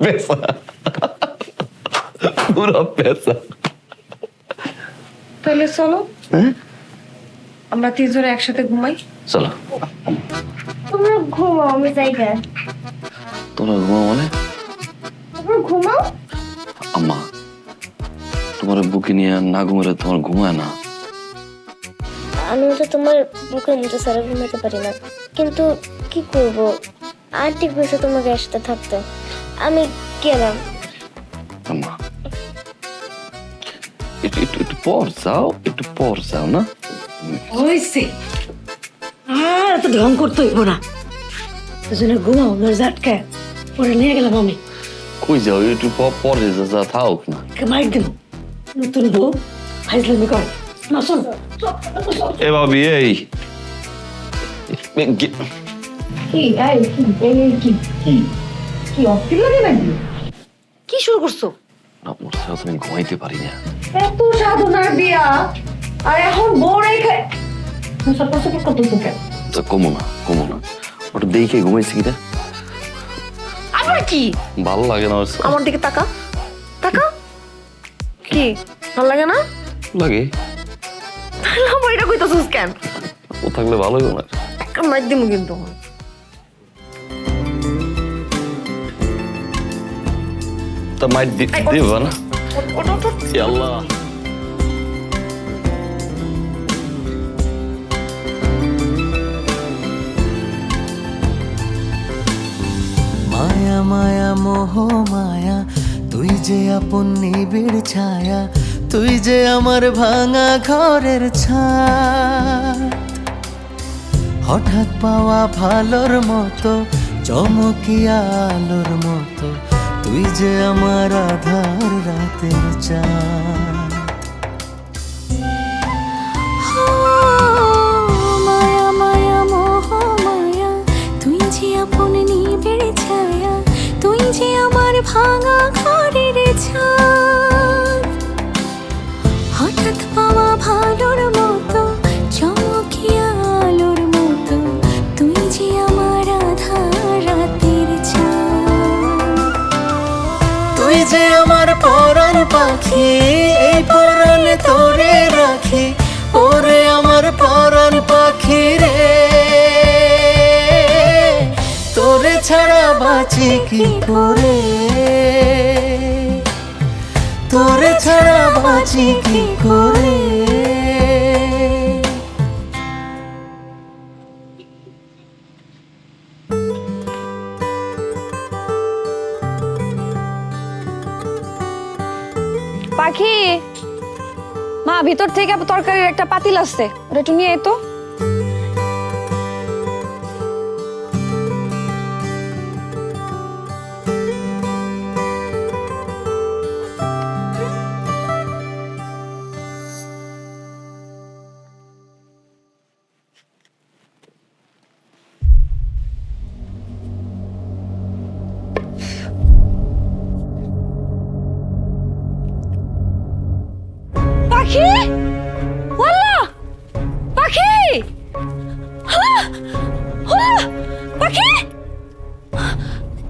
পেশা, পুরো পেশা। তাহলে চলো আমরা তিনজনে একসাথে ঘুমাই। চলো। তোমরা ঘুমাও, আমি যাই গে। তোমরা ঘুমাও মানে? তোমরা ঘুমাও। আম্মা, তোমার বুকে নিয়ে না ঘুমালে তোমার ঘুমায় না। আমি তো তোমার বুকের নিচে সারা ঘুমাতে পারি না, কিন্তু কি করব, আন্টি কইছে তোমাকে একসাথে থাকতে, আমি গেলাম। আম্মা, একটু পর যাও, একটু পর যাও না। হয়েছে আর এত ঢং করতে হইব না, দুজনে ঘুমাও দরজা আটকায়, পরে নিয়ে গেলাম আমি। কই যাও, একটু পরে যা থাক না। মাইক দিব, নতুন বউ ফাইজলামি কর না, শোন। এ ভাবি, এই কি কি অস্থির লাগে নাকি? কি শুরু করছো? না বলছে তুমি ঘুমাইতে পারি না। এত সাধনার বিয়া আর এখন বউ রেখে কমো না, ওটা দেখে ঘুমাইছি কিনা। আবার কি? ভালো লাগে না। আমার দিকে তাকা, তাকা। কি ভালো লাগে না? লাগে। তাহলে আমার এটা কইতাছিস কেন? ও থাকলে ভালো হইব না। একটা মাইর দিমু কিন্তু। তা মাইট দিবা না? আল্লাহ, মায়া মায়া মোহ মায়া, তুই যে আপন নিবিড় ছায়া, তুই যে আমার ভাঙা ঘরের ছাদ। হঠাৎ পাওয়া ভালোর মতো, চমকিয়া আলোর মতো, তুই যে আমার আধার রাতের চাঁদ। মায়া মায়া মোহ মায়া, তুই যে আপন নিবিড় ছায়া, তুই যে আমার ভাঙা ঘরের ছাদ। হঠাৎ পাওয়া ভালোর মতো, চমকিয়া আলোর মতো, তুই যে আমার আধার রাতের চাঁদ। তুই যে আমার পরাণ পাখি, এই পরাণে তোরে রাখি, ওরে আমার পরাণ পাখি রে। তোরে ছাড়া বাঁচি কি করে, তোরে ছাড়া বাঁচি কি করে। পাখি, মা ভিতর থেকে তরকারির একটা পাতিল আসছে, ওটা একটু নিয়ে আয় তো। পাখি, ওয়াল্লা পাখি, পাখি,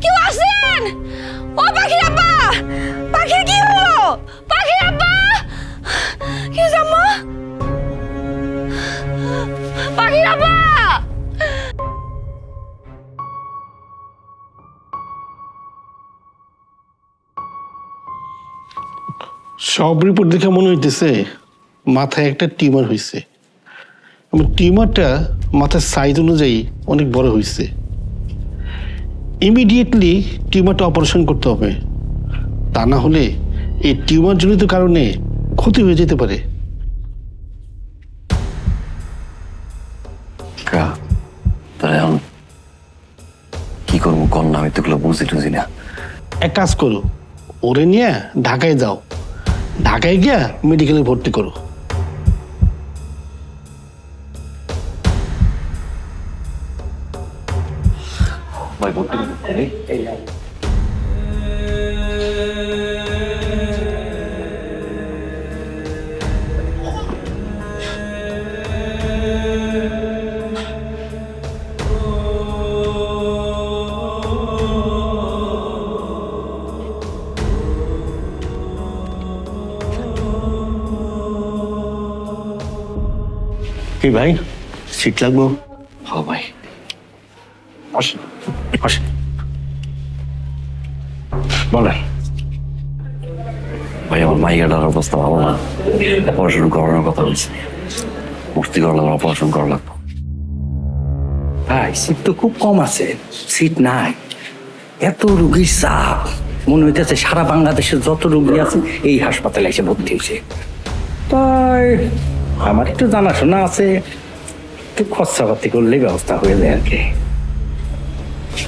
কেউ আছেন? ও পাখি আব্বা, পাখি কি হলো? পাখি আব্বা, কি জাম্মা? পাখি আব্বা। সব রিপোর্ট দেখে মনে হইতেছে মাথায় একটা টিউমার হয়েছে। টিউমারটা মাথার সাইজ অনুযায়ী অনেক বড় হয়েছে। ইমিডিয়েটলি টিউমারটা অপারেশন করতে হবে, তা না হলে এই টিউমার জনিত কারণে ক্ষতি হয়ে যেতে পারে। কি করবো কর না, আমি তোগুলো বুঝি টুঝি না। এক কাজ করো, ওরে নিয়ে ঢাকায় যাও, ঢাকায় গিয়া মেডিকেলে ভর্তি করো। ভাই ভর্তি কি ভাই, সিট লাগবো? হ্যাঁ ভাই, আসেন আসেন, বলেন। ভাই আমার মাইয়াটার অবস্থা ভালো না, অপারেশন করানোর কথা বলছি। ভর্তি করা লাগবে, অপারেশন করা লাগবে। ভাই সিট তো খুব কম আছে, সিট নাই। এত রুগীর চাপ, মনে হইতেছে সারা বাংলাদেশের যত রুগী আছে এই হাসপাতালে এসে ভর্তি হয়েছে। তাই আমার একটু জানাশোনা আছে, একটু খরচাপাতি করলে ব্যবস্থা হয়ে যায় আর কি।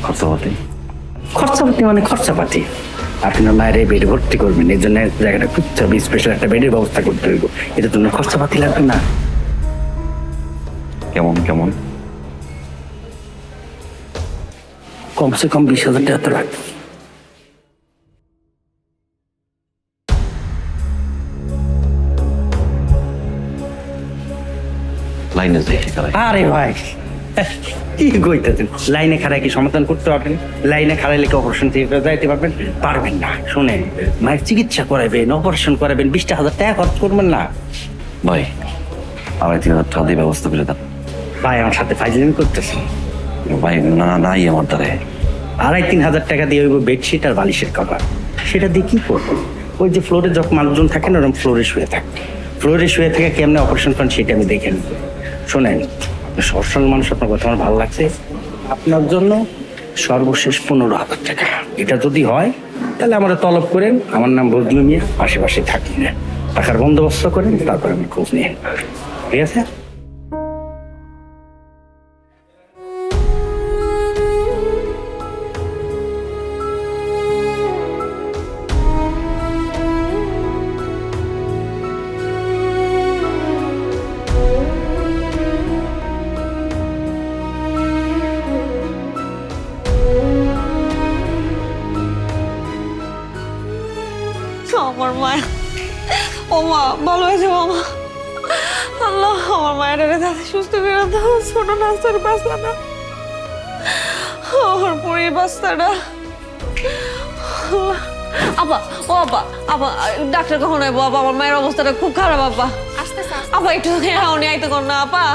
খরচাপাতি খরচাপাতি মানে খরচাপাতি। আপনার মায়ের এই বেডে ভর্তি করবেন, এই জন্য জায়গাটা খুঁজতে হবে, স্পেশাল একটা বেডের ব্যবস্থা করতে হইব। এটার জন্য খরচাপাতি লাগবে না? কেমন কেমন? কমসে কম 20,000 টাকা তো লাগবে। লাইনে যাই খেলায়। আরে ভাই কি কইতেছেন? লাইনে খাড়াই কি সমাধান করতে পারবেন? লাইনে খাড়াইলে কি অপারেশন থিয়েটারে যাইতে পারবেন? পারবেন না। শুনেন, মায়ের চিকিৎসা করাবেন, অপারেশন করাবেন, 20,000 টাকা খরচ করবেন না। ভাই 2,500 টাকা দিয়ে ব্যবস্থা করে দেন। ভাই আমার সাথে ফাইজলামি করতেছেন? ভাই না নাই আমার দ্বারে। 2,500-3,000 টাকা দিয়ে ওই বেডশিট আর বালিশের কভার, সেটা দিয়ে কি করবো? ওই যে ফ্লোরে যখন মানুষজন থাকেন ওরকম ফ্লোরে শুয়ে থাকে, ফ্লোরে শুয়ে থেকে কেমনে অপারেশন করেন সেটা আমি দেখে নেব। শোনেন, সরসল মানুষ, আপনার কথা আমার ভালো লাগছে। আপনার জন্য সর্বশেষ 15,000 টাকা। এটা যদি হয় তাহলে আমরা তলব করেন, আমার নাম বদলু মিয়া, আশেপাশে থাকি না, টাকার বন্দোবস্ত করেন, তারপরে আমি খোঁজ নিয়ে, ঠিক আছে? আমার মা, ও মা ভালো হয়েছে মামা। আল্লাহ আমার মায়ের তাদের সুস্থ করে দাও। ছোট নাস্তার বাস্তাটা, আমার পুরীর বাস্তাটা। আপা, ও আপা, আপা ডাক্তার কখন আইবো? আপা আমার মায়ের অবস্থাটা খুব খারাপ। আপা আপা একটু উনি আইতে কর না আপা।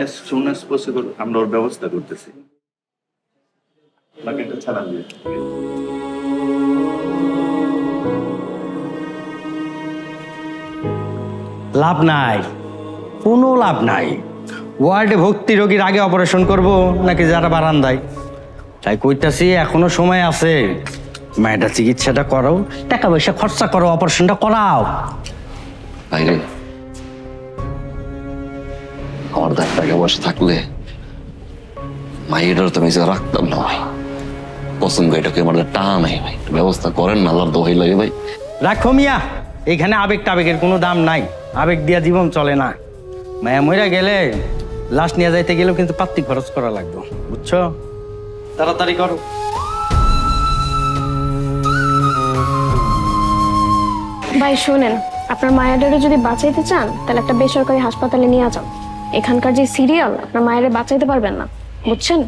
as soon as possible আমরা ওর ব্যবস্থা করতেছি। বাকি একটা চালান দিয়ে লাভ নাই, কোনো লাভ নাই। ওয়ার্ডে ভর্তি রোগীর আগে অপারেশন করব নাকি যারা বারান্দায়? তাই কইতাছি এখনো সময় আছে, মায়েরা চিকিৎসাটা করো, টাকা পয়সা খরচা করো, অপারেশনটা করাও। বাইরে আমার টাকা পয়সা থাকলে মায়ের তো আমি রাখতাম না ভাই। পছন্দ এটাকে আমার টাকা নাই ভাই, ব্যবস্থা করেন না, আল্লাহর দোহাই লাগে ভাই। রাখো মিয়া, এখানে আবেগ টাবেগের কোনো দাম নাই, আবেগ দিয়া জীবন চলে না। মায়া মইরা গেলে লাশ নিয়ে যাইতে গেলেও কিন্তু পাত্তি খরচ করা লাগবে, বুঝছো? তাড়াতাড়ি করো। ভাই শোনেন, আপনার মায়েরারে যদি বাঁচাইতে চান তাহলে একটা বেসরকারি হাসপাতালে নিয়ে যান। এখানকার যে সিরিয়াল, আপনার মায়েরে বাঁচাইতে পারবেন না, বুঝছেন?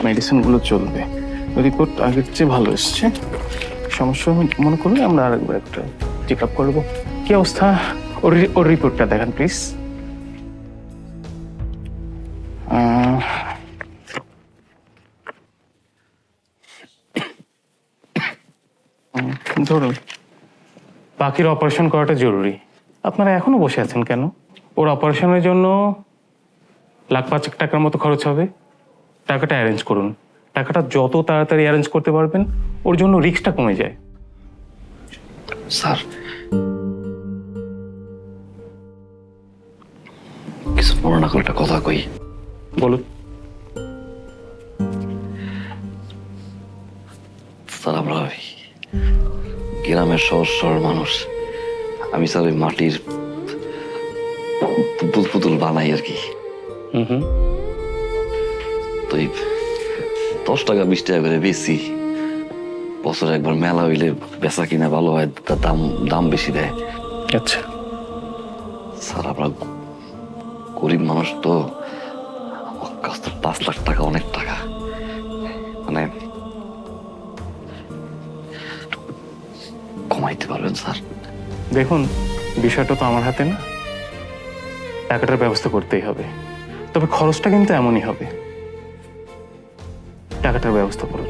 মেডিসিনগুলো চলবে, রিপোর্ট আগের চেয়ে ভালো এসছে। সমস্যা মনে করলে আমরা আরেকবার একটা চেক আপ করবো। কি অবস্থা? ওর রিপোর্টটা দেখান প্লিজ। ধরুন, বাকির অপারেশন করাটা জরুরি। আপনারা এখনো বসে আছেন কেন? ওর অপারেশনের জন্য 1,05,000 টাকার মতো খরচ হবে। টাকাটা অ্যারেঞ্জ করুন। টাকাটা যত তাড়াতাড়ি অ্যারেঞ্জ করতে পারবেন ওর জন্য রিস্কটা কমে যায়। স্যার কিছু মনে না করে একটা কথা কই। বলুন। স্যার আমরা গ্রামের সহজ সরল মানুষ। আমি স্যার ওই মাটির পুতুল বানাই আর কি। তো এই 10 টাকা 20 টাকা করে বেশি, বছরে একবার মেলা হইলে বেচা কিনা ভালো হয়, তার দাম বেশি দেয়। আচ্ছা স্যার আমরা গরিব মানুষ তো, আমার কাছ তো 5 লাখ টাকা অনেক টাকা, মানে কমাইতে পারবেন স্যার? দেখুন, বিষয়টা তো আমার হাতে না, টাকাটার ব্যবস্থা করতেই হবে। তবে খরচটা কিন্তু এমনই হবে। টাকাটার ব্যবস্থা করব।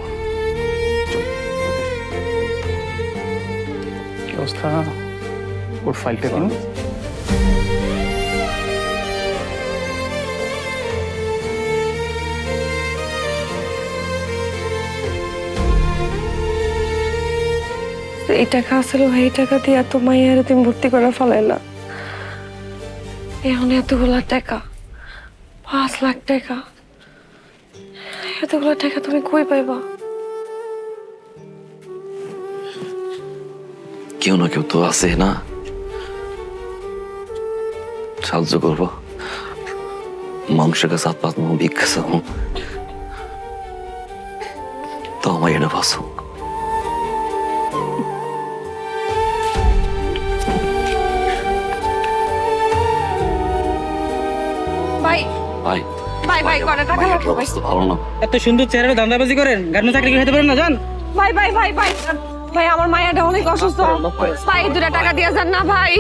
কি অবস্থা? ওর ফাইলটা দিন। এই টাকা আসলে এই টাকা দিয়ে এত মাইয়ারে তুমি ভর্তি করে ফেলাইলা, এখন এতগুলা টাকা, 5 লাখ টাকা, এতগুলা টাকা তুমি কই পাইবা? কেউ না কেউ তো আছে না, সাহায্য করবো। মানুষের কাছে হাত পাত ভিক্ষা চাবো, তো আমার এটা বাসো। ভাই ভাই ভাই ভাই কয়টা টাকা লাগবে? অবস্থা ভালো না। এত সুন্দর চেহারা ধান্দাবাজি করেন, গার্মেন্টস চাকরি খেতে পারেন না জান? ভাই ভাই ভাই ভাই ভাই আমার মায়াটা অনেক অসুস্থ, ভাই 2 টাকা দিয়ে যান না ভাই।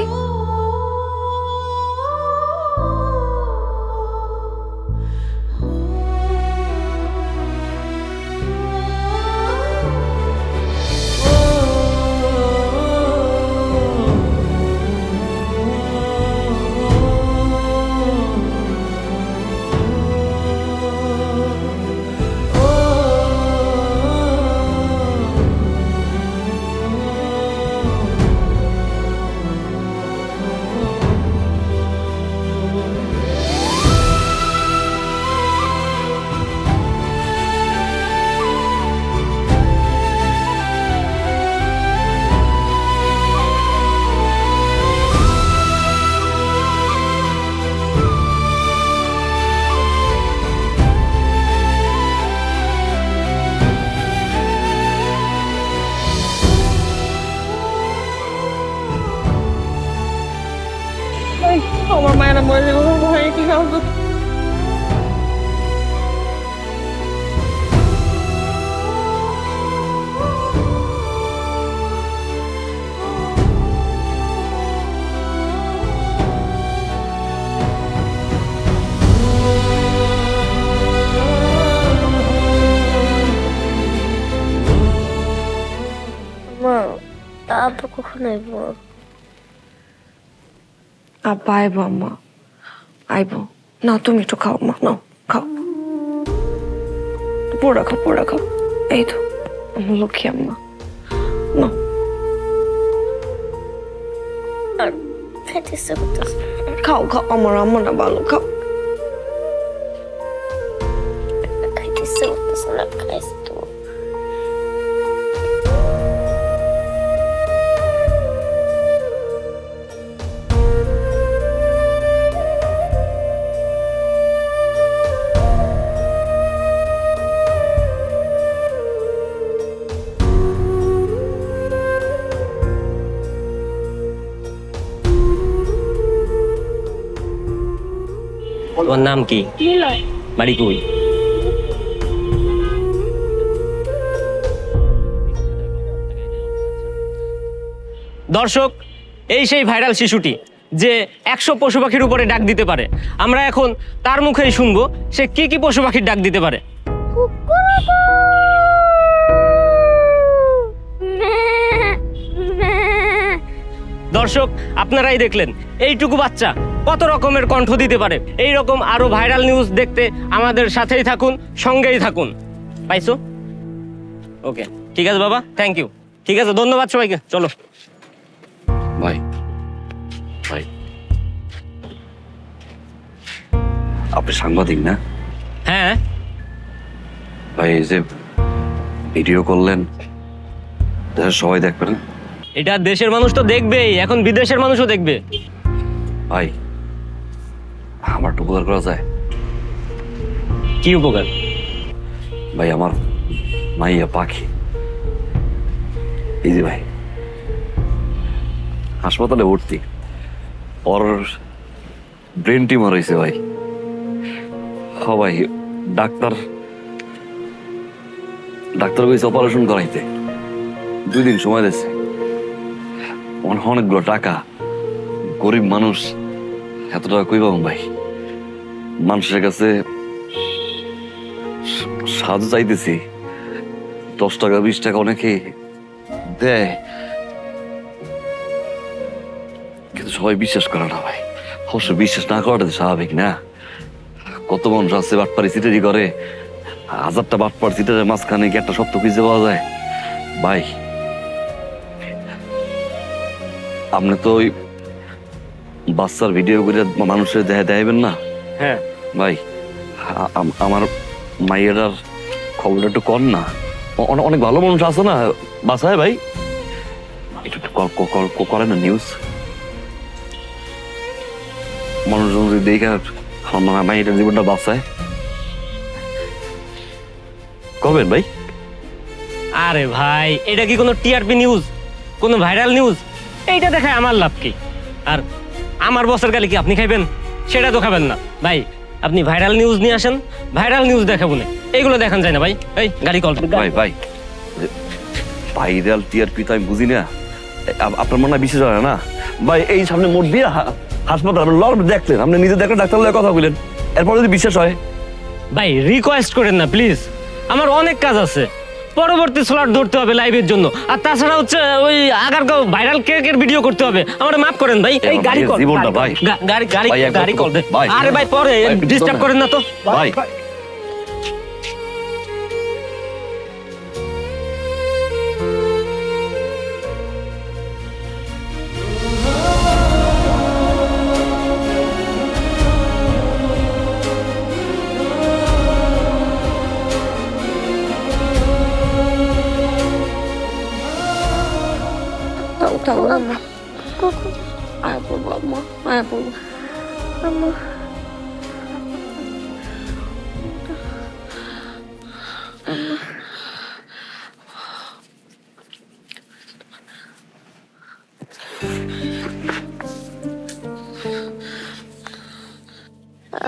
আমার মায়েরা মরে যাবো ভাই, কি খাবো? মা, আব্বা কখন আইব? আব্বা আইবো, আম্মা আইবো। না তুমি একটু খাও মা, নাও খাও, পোড়া খাও পোড়া খাও। এই তো আমার লক্ষ্মী আম্মা, নাও। আর খাইতে ইচ্ছা করতেছে। খাও খাও, আমার আম্মা না ভালো, খাও। খাইতে ইচ্ছা করতেছে না, খাইস তো। তোমার নাম কি? বাড়ি কই? দর্শক, এই সেই ভাইরাল শিশুটি যে 100 পশু পাখির উপরে ডাক দিতে পারে। আমরা এখন তার মুখেই শুনবো সে কি কি পশু পাখির ডাক দিতে পারে। দর্শক, আপনারাই দেখলেন এইটুকু বাচ্চা কত রকমের কণ্ঠ দিতে পারে। এই রকম আরো ভাইরাল নিউজ দেখতে আমাদের সাথেই থাকুন, সঙ্গেই থাকুন। পাইছো? ওকে, ঠিক আছে বাবা, থ্যাংক ইউ। ঠিক আছে, ধন্যবাদ সবাইকে। চলো ভাই ভাই, আপনি সাংবাদিক না? হ্যাঁ ভাই, এই যে ভিডিও করলেন, সবাই দেখবে না? এটা দেশের মানুষ তো দেখবেই, এখন বিদেশের মানুষও দেখবে। ভাই আমার একটু উপকার করা যায়? কি উপকার? ভাই আমার মাইয়া পাখি, এই যে ভাই হাসপাতালে ভর্তি, ওর ব্রেন টিউমার হয়েছে ভাই। ভাই ডাক্তার কইছে অপারেশন করাইতে, 2 দিন সময় দিয়েছে। অনেকগুলো টাকা, গরিব মানুষ, এত টাকা কই পাবো ভাই? মানুষের কাছে সাহায্য চাইতেছি, 10 টাকা 20 টাকা অনেকে দেয়, কিন্তু সবাই বিশ্বাস করে না ভাই। অবশ্য বিশ্বাস না করাটা স্বাভাবিক না? কত মানুষ আছে বাটপারি সিটারি করে, 1000টা বাটপার সিটারের মাঝখানে কি একটা সত্য খুঁজে পাওয়া যায়? ভাই আপনি তো ওই বাচ্চার ভিডিও করে মানুষের দেখাইবেন না? হ্যাঁ ভাই আমার মাইয়াটার খবরটা একটু কর না। অনেক ভালো মানুষ আছে না বাসায় ভাই, একটু করে না নিউজ। মানুষজন যদি দেখে আমার মাইয়াটার জীবনটা বাঁচায়, করবেন ভাই? আরে ভাই, এটা কি কোনো টিআরপি নিউজ, কোনো ভাইরাল নিউজ? এইটা দেখায় আমার লাভ কি? আর আমার বসের গালি কি আপনি খাইবেন? সেটা তো খাবেন না ভাই। আপনি ভাইরাল নিউজ নিয়ে আসেন, ভাইরাল নিউজ দেখাবো না, এইগুলো দেখান যায় না ভাই। এই গাড়ি কল। ভাই ভাইরাল টিআরপি তো আমি বুঝি না, আপনার মনে হয় বিশ্বাস হয় না ভাই? এই সামনে মোট দিয়ে হাসপাতাল আপনি দেখলেন, আপনি নিজে দেখলেন, ডাক্তার লগে কথা বললেন, এরপর যদি বিশ্বাস হয়? ভাই রিকোয়েস্ট করেন না প্লিজ, আমার অনেক কাজ আছে, পরবর্তী স্লট ধরতে হবে লাইভের জন্য। আর তাছাড়া হচ্ছে ওই আগারগাঁও ভাইরাল কেকের ভিডিও করতে হবে, আমার মাফ করেন ভাই। এই গাড়ি কল, জীবনটা ভাই, গাড়ি কল। আরে ভাই পরে ডিস্টার্ব করেন না তো ভাই।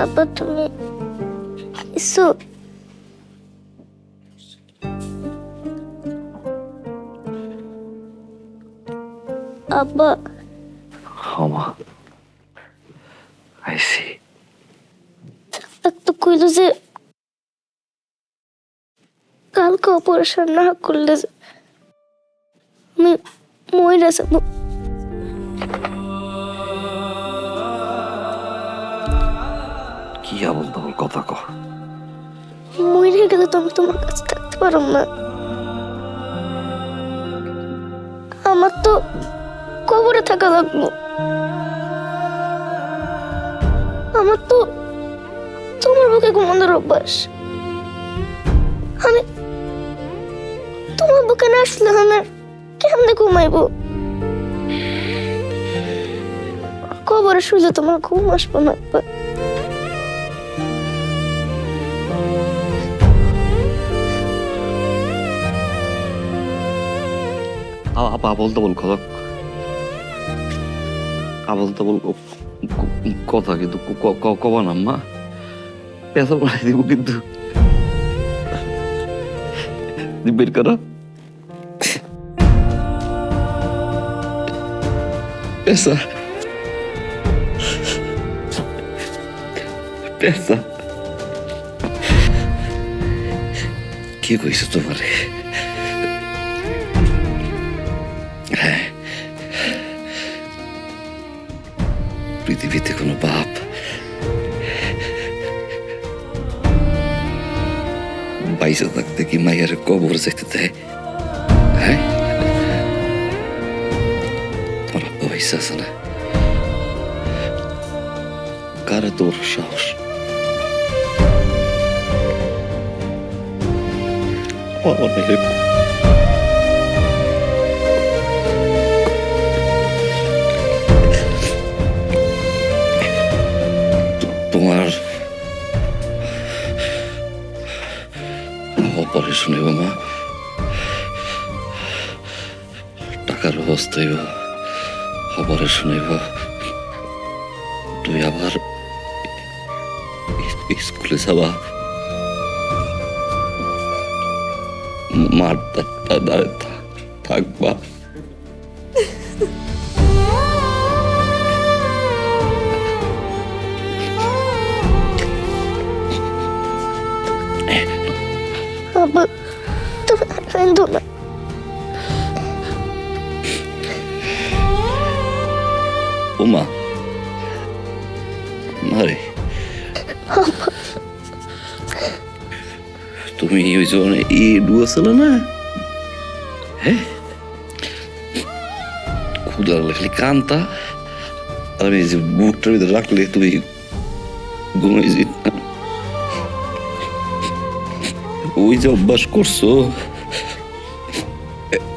আব্বা তুমি কিছু আব্বা ক্ষমা আইসি তো কইল যে কালকে অপারেশন না করলে আমি মইরা যাব। কি আবল তাবল কথা কহ? মইরা গেলে তো আমি তোমার কাছে থাকতে পারব না। আমার তো কবরে থাকা লাগবো। আমার তো তোমার বুকে ঘুমানোর অভ্যাস। আমি তোমার বুকে না আসলে আমি কেমনে ঘুমাইবো? কবরে শুলে তোমার ঘুম আসবো না। আবল তাবল কথা, আবল তাবল কথা কিন্তু কবা না মা, পেশা বানাই দিব কিন্তু। বের করো পেশা, পেশা কে কইছে তোমারে? পৃথিবীতে কোনো বাপ বাইসে থাকতে কি মাইয়ারে কবর যেতে দেয়? হ্যাঁ, তোমার আব্বা বাইসে আছে না? কারে তোর সাহস? টাকার ব্যবস্থা হইব, অপারেশন হইব, তুই আবার স্কুলে যাবা, মার থাকবা। আব্বা তুমি আর কাঁদো না। ওমা মারে, তুমি ওই জন্য ডুয়েছিল না? হ্যাঁ, ক্ষুদা লাগলে কান্তা, আর আমি যে বুকটার ভিতরে রাখলে তুমি ঘুমিয়ে যেত না। ওই যে অভ্যাস করছো,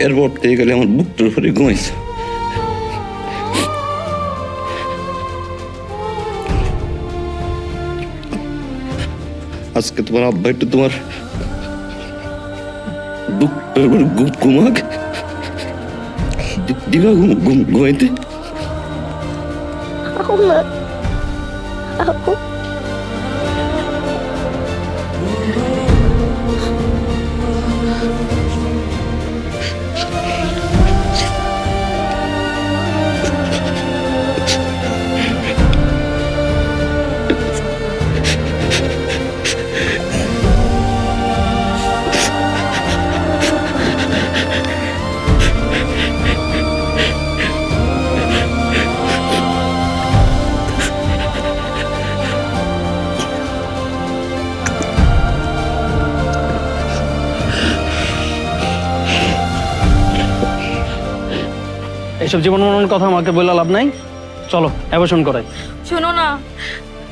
এরপর থেকে গেলে আমার বুকটার উপরে ঘুমাইছো। আজকে তোমার আব্বা একটু তোমার বুকটার উপরে ঘুমাক দিবা, ঘুমাইতে। এসব জীবন মরণের কথা আমাকে বলে লাভ নাই, চলো অ্যাবর্শন করাই। শোনো না,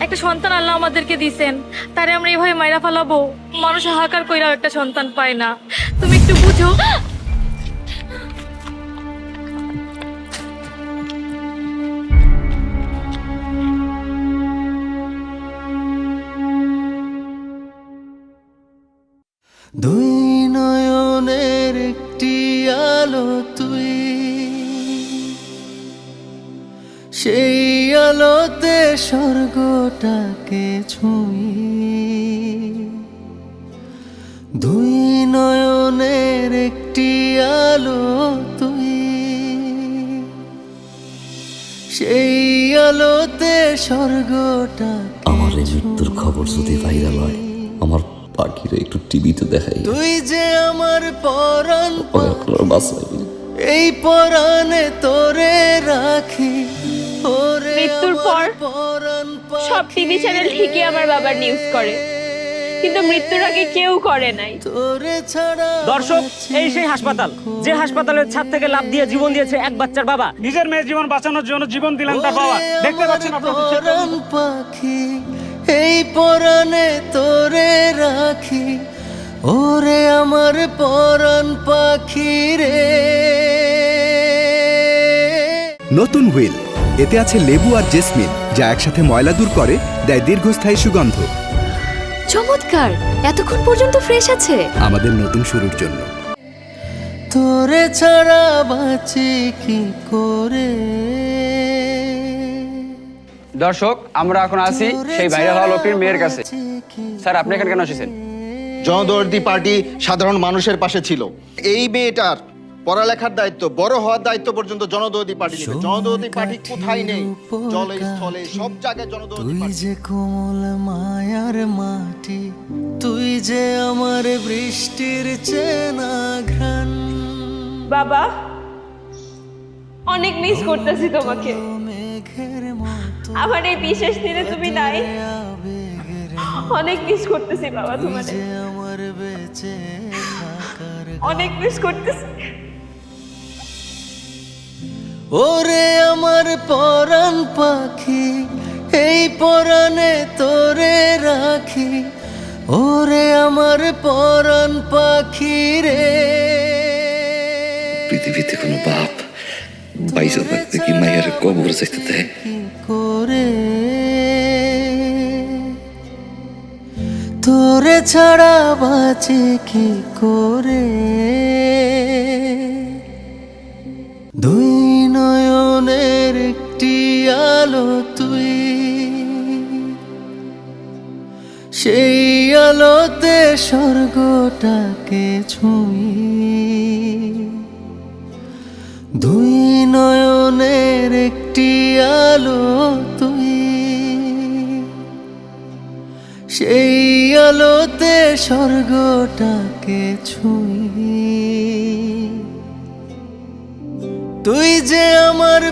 একটা সন্তান আল্লাহ আমাদেরকে দিছেন, তারে আমরা এভাবে মাইরা ফেলাবো? মানুষ হাহাকার কইরাও একটা সন্তান পায় না, তুমি একটু বুঝো। দুই নয়নের একটি আলো তুই, সেই আলোতে স্বর্গটাকে ছুঁই। দুই নয়নের একটি আলো তুই, সেই আলোতে স্বর্গটা। আমার এই মৃত্যুর খবর যদি ভাইরাল হয়, আমার পাখিরা একটু টিভিতে দেখাই, তুই যে আমার পরাণ, আপনারা বাঁচাই। এই পরাণে তোরে রাখি। মৃত্যুর পর সব টিভি চ্যানেল ঠিকই আমার বাবার নিউজ করে, কিন্তু মৃত্যুর আগে কেউ করে নাই। দর্শক, এই সেই হাসপাতাল, যে হাসপাতালের ছাদ থেকে লাফ দিয়ে জীবন দিয়েছে এক বাচ্চার বাবা। নিজের মেয়ের জীবন বাঁচানোর জন্য জীবন দিলেন তার বাবা। দেখতে পাচ্ছেন আপনারা, পাখি এই পরাণে তোরে রাখি। ওরে আমার পরাণ পাখি রে। নতুন হুইল, এতে আছে লেবু আর জেসমিন, যা একসাথে ময়লা দূর করে, দেয় দীর্ঘস্থায়ী সুগন্ধ। চমৎকার, এতক্ষণ পর্যন্ত ফ্রেশ আছে। আমাদের নতুন শুরুর জন্য। তোরে ছাড়া বাঁচি কি করে। দর্শক, আমরা এখন আছি সেই ভাইরাল হওয়া লোকটির মেয়ের কাছে। স্যার, আপনি এখানে কেন এসেছেন? জনদরদি পার্টি সাধারণ মানুষের পাশে ছিল। এই মেয়েটার পড়ালেখার দায়িত্ব, বড় হওয়ার দায়িত্ব পর্যন্ত জনদরদি পার্টি নেবে। জনদরদি পার্টি কোথায় নেই, জলে স্থলে সব জায়গায় জনদরদি পার্টি। তুই যে কোমল মায়ার মাটি, তুই যে আমার বৃষ্টির চেনা ঘ্রাণ। বাবা, অনেক মিস করতেছি তোমাকে। আমার এই বিশেষ দিনে তুমি নাই, অনেক মিস করতেছি বাবা তোমাকে, অনেক মিস করতেছি। ওরে আমার পরাণ পাখি, এই পরাণে তোরে রাখি। ওরে আমার পরাণ পাখি রে। পৃথিবীতে কোনো বাপ বাইজা থাকতে কি মায়ের কবর যাইতে দেয়? করে তোরে ছাড়া বাঁচে কি করে। আলো তুই, সেই আলোতে স্বর্গটাকে ছুঁই, দুই নয়নের একটি আলো তুই, সেই আলোতে স্বর্গটাকে ছুঁই, তুই যে আমার